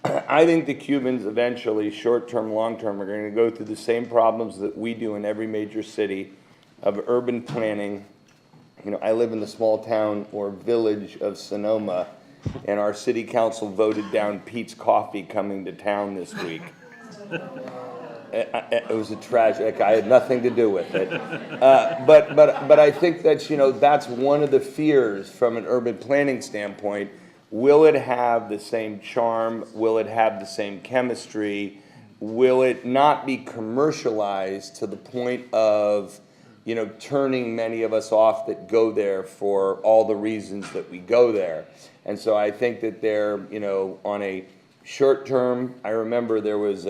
I think the Cubans eventually, short-term, long-term, are going to go through the same problems that we do in every major city of urban planning. You know, I live in the small town or village of Sonoma, and our city council voted down Pete's Coffee coming to town this week. It was a tragic. I had nothing to do with it, but I think that, you know, that's one of the fears from an urban planning standpoint. Will it have the same charm? Will it have the same chemistry? Will it not be commercialized to the point of, you know, turning many of us off that go there for all the reasons that we go there? And so I think that they're, you know, on a short term. I remember there was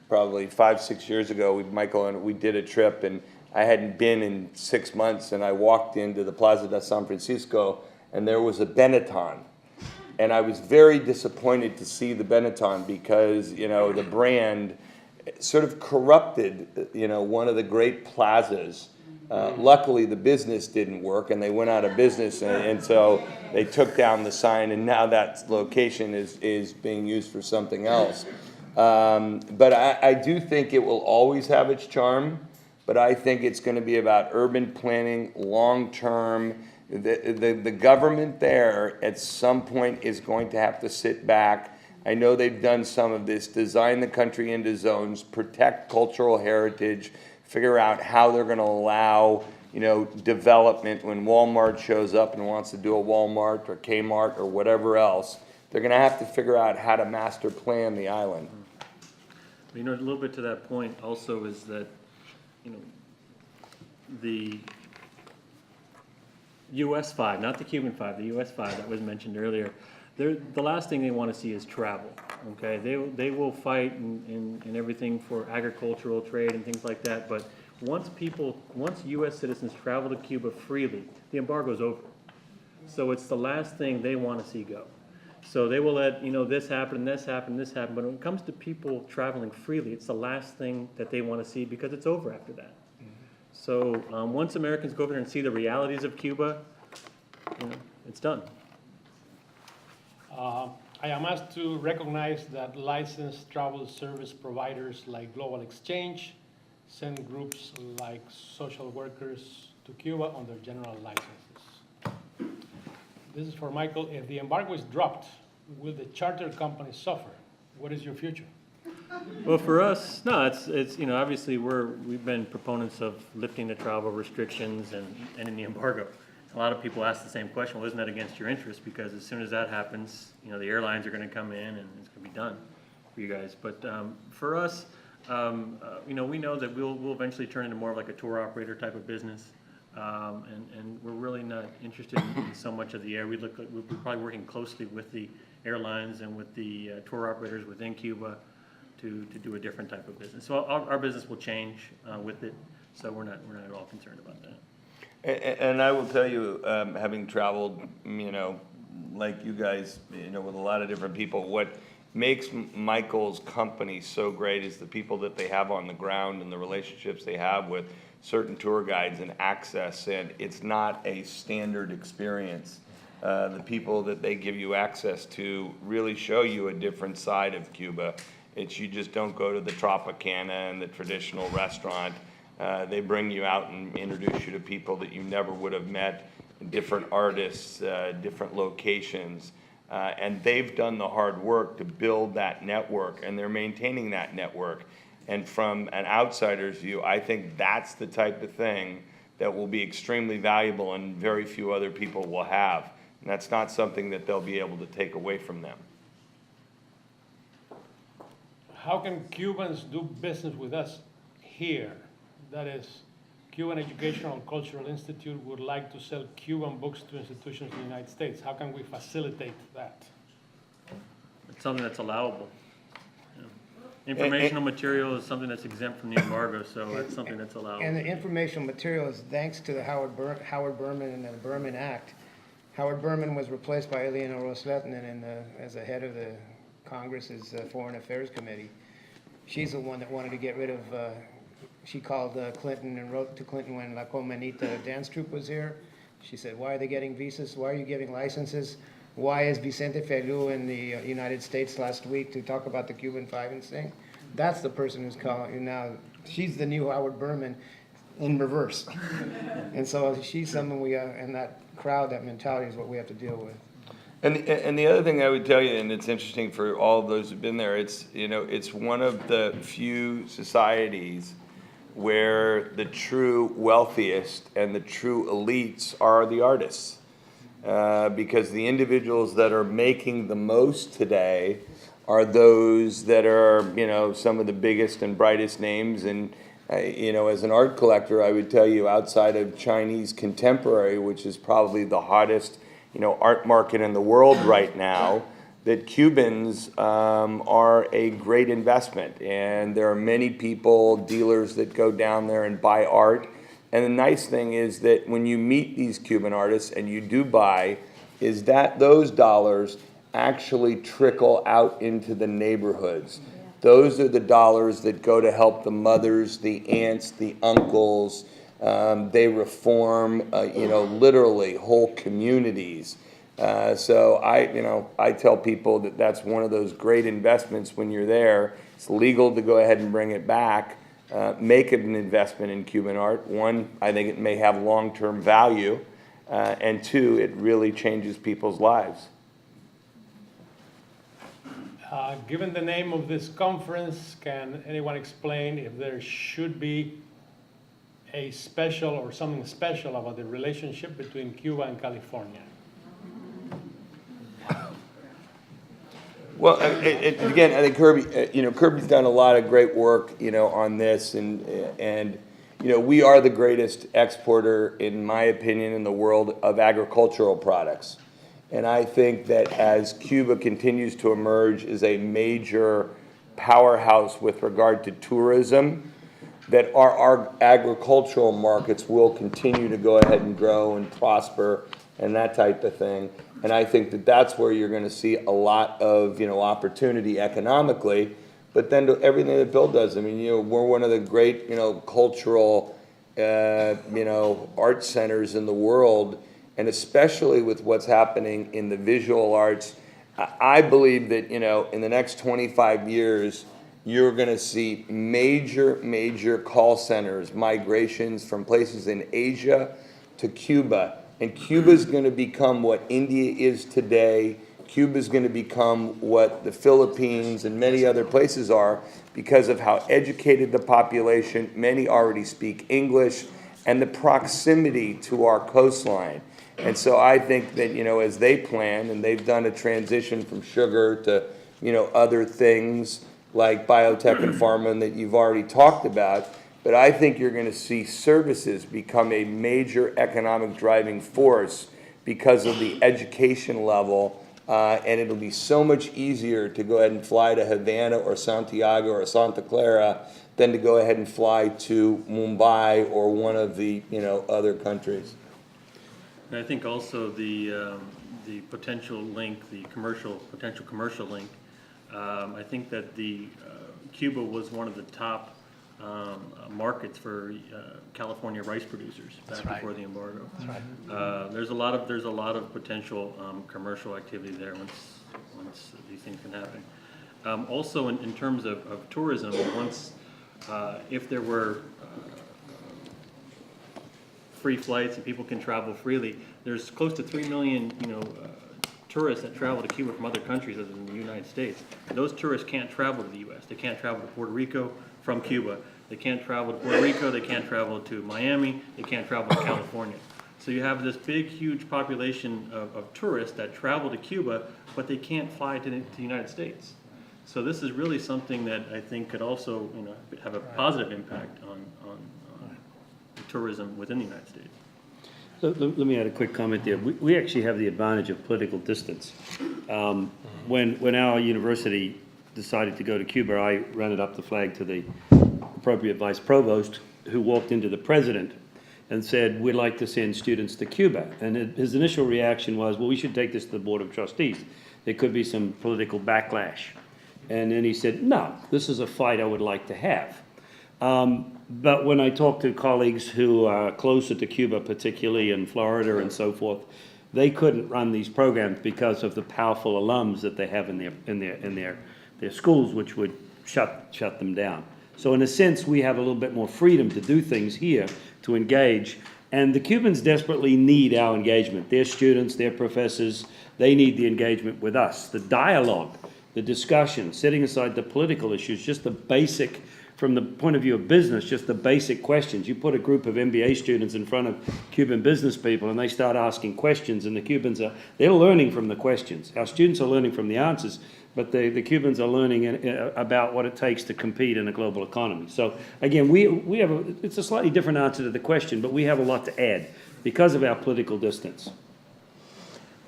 probably 5-6 years ago, Michael and we did a trip, and I hadn't been in 6 months, and I walked into the Plaza de San Francisco, and there was a Benetton. And I was very disappointed to see the Benetton because, you know, the brand sort of corrupted, you know, one of the great plazas. Luckily, the business didn't work, and they went out of business, and so they took down the sign, and now that location is being used for something else. But I do think it will always have its charm, but I think it's going to be about urban planning, long-term. The government there at some point is going to have to sit back. I know they've done some of this, design the country into zones, protect cultural heritage, figure out how they're going to allow, you know, development when Walmart shows up and wants to do a Walmart or Kmart or whatever else. They're going to have to figure out how to master plan the island. You know, a little bit to that point also is that, you know, the US 5, not the Cuban 5, the US 5 that was mentioned earlier, the last thing they want to see is travel, okay? They will fight in everything for agricultural trade and things like that, but once US citizens travel to Cuba freely, the embargo's over. So it's the last thing they want to see go. So they will let, you know, this happen, this happen, this happen, but when it comes to people traveling freely, it's the last thing that they want to see because it's over after that. So once Americans go over there and see the realities of Cuba, you know, it's done. I am asked to recognize that licensed travel service providers like Global Exchange send groups like social workers to Cuba on their general licenses. This is for Michael. If the embargo is dropped, will the charter company suffer? What is your future? Well, for us, no, it's you know, obviously we've been proponents of lifting the travel restrictions and ending the embargo. A lot of people ask the same question, well, isn't that against your interest? Because as soon as that happens, you know, the airlines are going to come in and it's going to be done for you guys. But for us, you know, we know that we'll eventually turn into more of like a tour operator type of business. And we're really not interested in so much of the air. We're probably working closely with the airlines and with the tour operators within Cuba to do a different type of business. So our business will change with it. So we're not at all concerned about that. And I will tell you, having traveled, you know, like you guys, you know, with a lot of different people, what makes Michael's company so great is the people that they have on the ground and the relationships they have with certain tour guides and access. And it's not a standard experience. The people that they give you access to really show you a different side of Cuba. You just don't go to the Tropicana and the traditional restaurant. They bring you out and introduce you to people that you never would have met, different artists, different locations. And they've done the hard work to build that network, and they're maintaining that network. And from an outsider's view, I think that's the type of thing that will be extremely valuable and very few other people will have. And that's not something that they'll be able to take away from them. How can Cubans do business with us here? That is, Cuban Educational and Cultural Institute would like to sell Cuban books to institutions in the United States. How can we facilitate that? It's something that's allowable. Yeah. Informational material is something that's exempt from the embargo, so it's something that's allowed. And the informational material is thanks to the Howard Berman and the Berman Act. Howard Berman was replaced by Eleanor Rosletinen as the head of the Congress's Foreign Affairs Committee. She's the one that wanted to get rid of, she called Clinton and wrote to Clinton when La Comanita dance troupe was here. She said, why are they getting visas? Why are you giving licenses? Why is Vicente Feliu in the United States last week to talk about the Cuban financing? That's the person who's calling you now. She's the new Howard Berman in reverse. And so she's someone and that crowd, that mentality is what we have to deal with. And the other thing I would tell you, and it's interesting for all of those who've been there, it's one of the few societies where the true wealthiest and the true elites are the artists. Because the individuals that are making the most today are those that are, some of the biggest and brightest names. And, as an art collector, I would tell you outside of Chinese contemporary, which is probably the hottest, art market in the world right now, that Cubans are a great investment. And there are many people, dealers that go down there and buy art. And the nice thing is that when you meet these Cuban artists and you do buy, is that those dollars actually trickle out into the neighborhoods. Those are the dollars that go to help the mothers, the aunts, the uncles. They reform, literally whole communities. So I tell people that that's one of those great investments when you're there. It's legal to go ahead and bring it back. Make it an investment in Cuban art. One, I think it may have long-term value, and two, it really changes people's lives. Given the name of this conference, can anyone explain if there should be a special or something special about the relationship between Cuba and California? Well, again, I think Kirby's done a lot of great work, on this, and we are the greatest exporter, in my opinion, in the world of agricultural products. And I think that as Cuba continues to emerge as a major powerhouse with regard to tourism, that our agricultural markets will continue to go ahead and grow and prosper and that type of thing. And I think that that's where you're going to see a lot of, opportunity economically. But then to everything that Bill does, I mean, we're one of the great, cultural, art centers in the world. And especially with what's happening in the visual arts, I believe that, in the next 25 years, you're going to see major call centers, migrations from places in Asia to Cuba. And Cuba's going to become what India is today. Cuba's going to become what the Philippines and many other places are because of how educated the population, many already speak English, and the proximity to our coastline. And so I think that, as they plan, and they've done a transition from sugar to, other things like biotech and pharma that you've already talked about, but I think you're going to see services become a major economic driving force because of the education level, and it'll be so much easier to go ahead and fly to Havana or Santiago or Santa Clara than to go ahead and fly to Mumbai or one of the, other countries. And I think also the potential link, the potential commercial link. I think that Cuba was one of the top markets for California rice producers back before the embargo. That's right. There's a lot of potential commercial activity there once these things can happen. Also, in terms of tourism, if there were free flights and people can travel freely, there's close to 3 million tourists that travel to Cuba from other countries other than the United States. Those tourists can't travel to the U.S. They can't travel to Puerto Rico from Cuba. They can't travel to Puerto Rico. They can't travel to Miami. They can't travel to California. So you have this big, huge population of tourists that travel to Cuba, but they can't fly to the United States. So this is really something that I think could also, have a positive impact on tourism within the United States. Let me add a quick comment there. We actually have the advantage of political distance. When our university decided to go to Cuba, I rented up the flag to the appropriate vice provost, who walked into the president and said, we'd like to send students to Cuba. And his initial reaction was, well, we should take this to the Board of Trustees. There could be some political backlash. And then he said, no, this is a fight I would like to have. But when I talk to colleagues who are closer to Cuba, particularly in Florida and so forth, they couldn't run these programs because of the powerful alums that they have in their schools, which would shut them down. So in a sense, we have a little bit more freedom to do things here, to engage. And the Cubans desperately need our engagement. Their students, their professors, they need the engagement with us. The dialogue, the discussion, setting aside the political issues, just the basic, from the point of view of business, just the basic questions. You put a group of MBA students in front of Cuban business people and they start asking questions, and the Cubans they're learning from the questions. Our students are learning from the answers, but the Cubans are learning about what it takes to compete in a global economy. So again, we have it's a slightly different answer to the question, but we have a lot to add because of our political distance.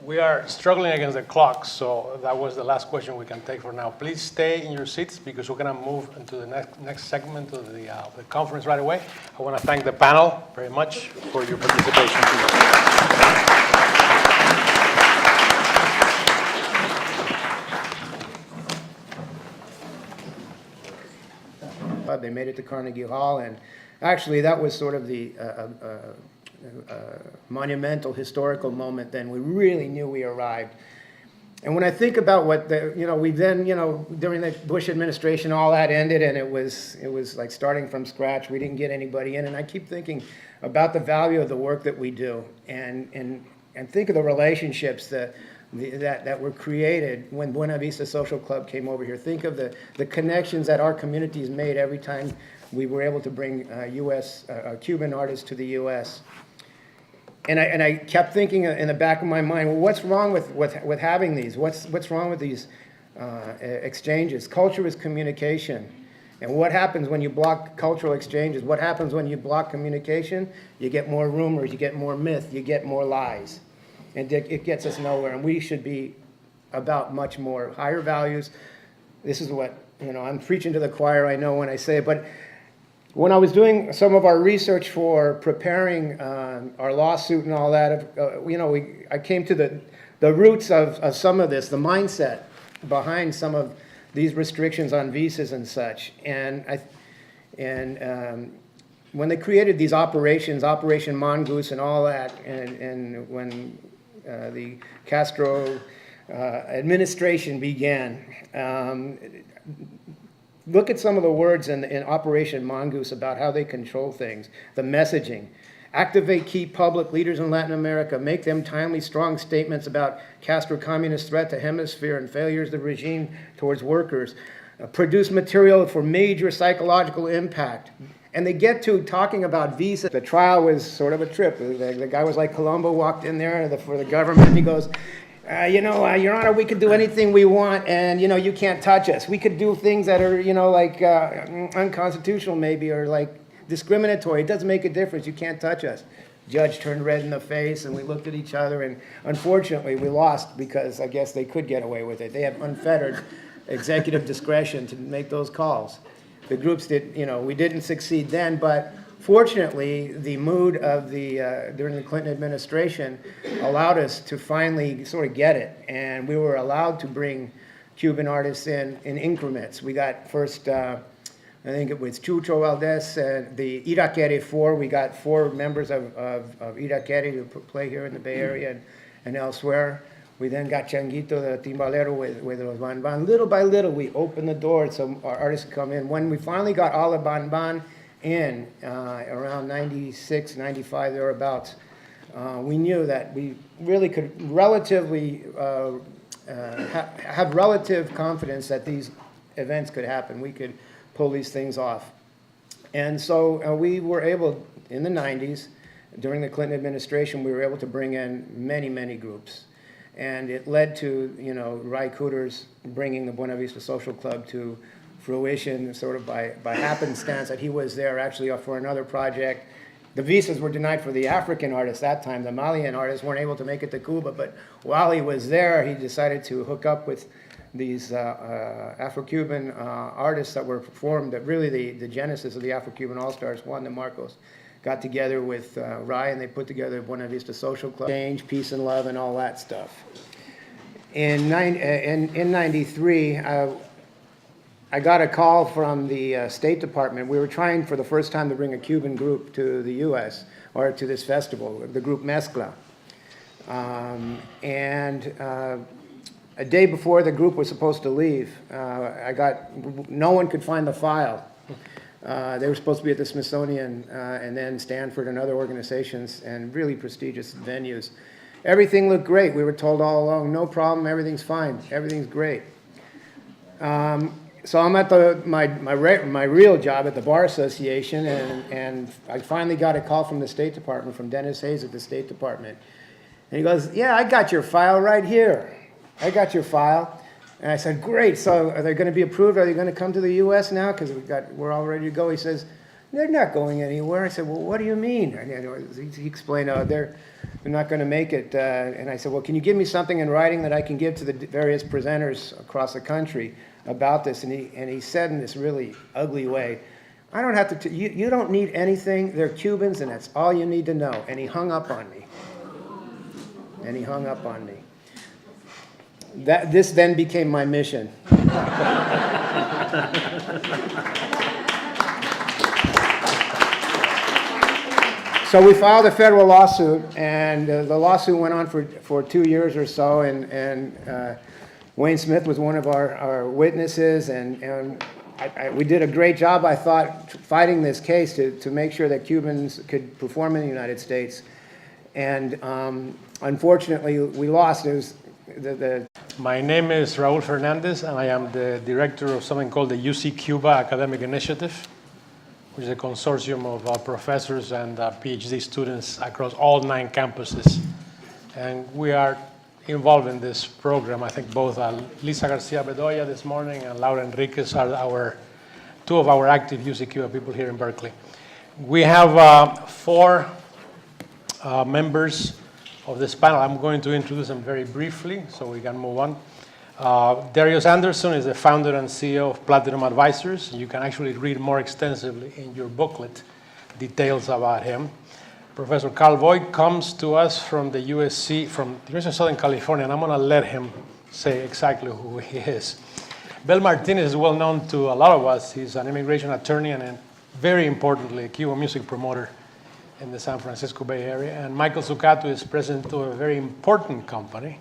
We are struggling against the clock, so that was the last question we can take for now. Please stay in your seats because we're going to move into the next segment of the conference right away. I want to thank the panel very much for your participation. They made it to Carnegie Hall, and actually that was sort of the monumental historical moment. Then we really knew we arrived. And when I think about what we then, during the Bush administration, all that ended, and it was like starting from scratch. We didn't get anybody in, and I keep thinking about the value of the work that we do, and think of the relationships that were created when Buena Vista Social Club came over here. Think of the connections that our communities made every time we were able to bring Cuban artists to the U.S. And I kept thinking in the back of my mind, well, what's wrong with having these? What's wrong with these exchanges? Culture is communication. And what happens when you block cultural exchanges? What happens when you block communication? You get more rumors, you get more myth, you get more lies. And it gets us nowhere. And we should be about much more higher values. This is what, I'm preaching to the choir, I know when I say it, but when I was doing some of our research for preparing our lawsuit and all that, I came to the roots of some of this, the mindset behind some of these restrictions on visas and such. And when they created these operations, Operation Mongoose and all that, and when the Castro administration began, look at some of the words in Operation Mongoose about how they control things. The messaging. Activate key public leaders in Latin America. Make them timely, strong statements about Castro communist threat to hemisphere and failures of the regime towards workers. Produce material for major psychological impact. And they get to talking about visa. The trial was sort of a trip. The guy was like Columbo, walked in there for the government. He goes, Your Honor, we could do anything we want, and, you can't touch us. We could do things that are, unconstitutional maybe, or like discriminatory. It doesn't make a difference. You can't touch us. Judge turned red in the face, and we looked at each other, and unfortunately, we lost because I guess they could get away with it. They have unfettered executive discretion to make those calls. The groups did, we didn't succeed then, but fortunately, the mood of during the Clinton administration allowed us to finally sort of get it, and we were allowed to bring Cuban artists in increments. We got first, I think it was Chucho Valdez, the Iraquere Four. We got 4 members of Iraquere to play here in the Bay Area and elsewhere. We then got Changuito, the timbalero, with los Ban Ban. Little by little, we opened the door so our artists could come in. When we finally got all the Ban Ban in, around 96, 95, thereabouts, we knew that we really could relatively have relative confidence that these events could happen. We could pull these things off. And so we were able, in the 90s, during the Clinton administration, we were able to bring in many, many groups. And it led to, Ry Cooter's bringing the Buena Vista Social Club to fruition sort of by happenstance that he was there actually for another project. The visas were denied for the African artists that time. The Malian artists weren't able to make it to Cuba, but while he was there, he decided to hook up with these Afro-Cuban artists that were performed, that really the genesis of the Afro-Cuban All-Stars, Juan de Marcos, got together with Rai, and they put together Buena Vista Social Club, change, peace and love, and all that stuff. In 93, I got a call from the State Department. We were trying for the first time to bring a Cuban group to the U.S., or to this festival, the group Mezcla. A day before the group was supposed to leave, no one could find the file. They were supposed to be at the Smithsonian and then Stanford and other organizations and really prestigious venues. Everything looked great. We were told all along, no problem, everything's fine, everything's great. So I'm at my real job at the Bar Association, and I finally got a call from the State Department, from Dennis Hayes at the State Department. And he goes, yeah, I got your file right here. I got your file. And I said, great, so are they going to be approved? Are they going to come to the U.S. now? Because we're all ready to go. He says, they're not going anywhere. I said, well, what do you mean? And he explained, they're not going to make it. And I said, well, can you give me something in writing that I can give to the various presenters across the country about this? And he said in this really ugly way, I don't have to, you don't need anything. They're Cubans, and that's all you need to know. And he hung up on me. This then became my mission. So we filed a federal lawsuit, and the lawsuit went on for 2 years or so, and Wayne Smith was one of our witnesses, and we did a great job, I thought, fighting this case to make sure that Cubans could perform in the United States. And unfortunately, we lost. It was My name is Raul Fernandez, and I am the director of something called the UC Cuba Academic Initiative, which is a consortium of professors and PhD students across all 9 campuses. And we are involved in this program. I think both Lisa Garcia Bedoya this morning and Laura Enriquez are 2 of our active UC Cuba people here in Berkeley. We have 4 members of this panel. I'm going to introduce them very briefly so we can move on. Darius Anderson is the founder and CEO of Platinum Advisors. You can actually read more extensively in your booklet details about him. Professor Carl Voigt comes to us from the USC, from the University of Southern California, and I'm going to let him say exactly who he is. Bill Martinez is well known to a lot of us. He's an immigration attorney and very importantly, a Cuban music promoter in the San Francisco Bay Area. And Michael Zuccato is president of a very important company,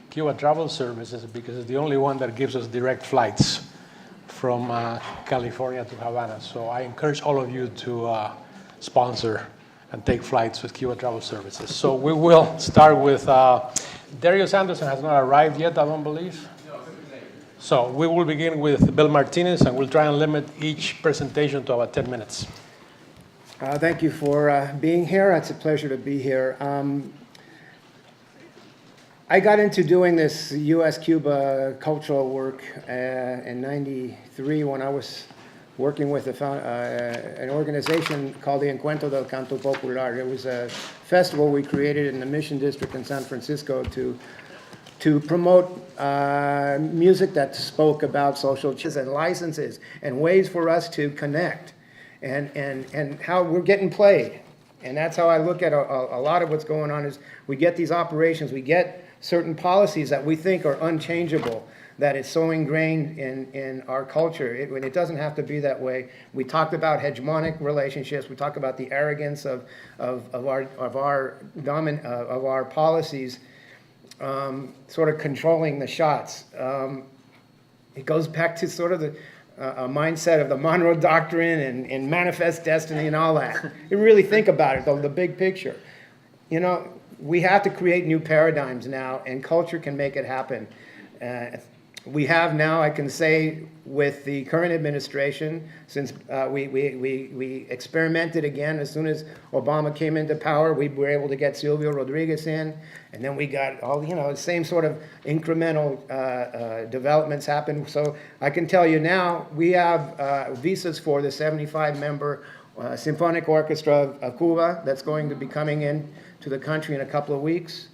Cuba Travel Services, because it's the only one that gives us direct flights from California to Havana. So I encourage all of you to sponsor and take flights with Cuba Travel Services. So we will start with, Darius Anderson has not arrived yet, I don't believe. So we will begin with Bill Martinez, and we'll try and limit each presentation to about 10 minutes. Thank you for being here. It's a pleasure to be here. I got into doing this U.S.-Cuba cultural work in '93 when I was working with an organization called the Encuentro del Canto Popular. It was a festival we created in the Mission District in San Francisco to promote music that spoke about social changes and licenses and ways for us to connect and how we're getting played. And that's how I look at a lot of what's going on is we get these operations, we get certain policies that we think are unchangeable, that is so ingrained in our culture. It doesn't have to be that way. We talked about hegemonic relationships. We talk about the arrogance of our policies, sort of controlling the shots. It goes back to sort of a mindset of the Monroe Doctrine and Manifest Destiny and all that. You really think about it, though, the big picture. You know, we have to create new paradigms now, and culture can make it happen. We have now, I can say, with the current administration, since we experimented again as soon as Obama came into power, we were able to get Silvio Rodriguez in, and then we got all, the same sort of incremental developments happen. So I can tell you now, we have visas for the 75-member Symphonic Orchestra of Cuba that's going to be coming in to the country in a couple of weeks.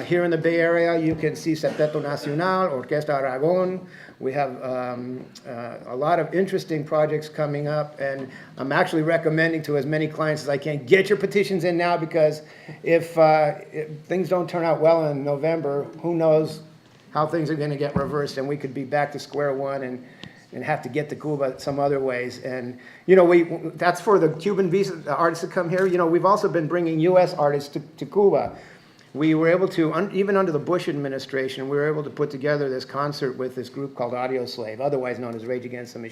Here in the Bay Area, you can see Septeto Nacional, Orquesta Aragon. We have a lot of interesting projects coming up, and I'm actually recommending to as many clients as I can, get your petitions in now, because if things don't turn out well in November, who knows how things are going to get reversed, and we could be back to square one and have to get to Cuba some other ways. And, you know, that's for the Cuban visa artists that come here. You know, we've also been bringing U.S. artists to Cuba. We were able to, even under the Bush administration, we were able to put together this concert with this group called Audio Slave, otherwise known as Rage Against the Machine.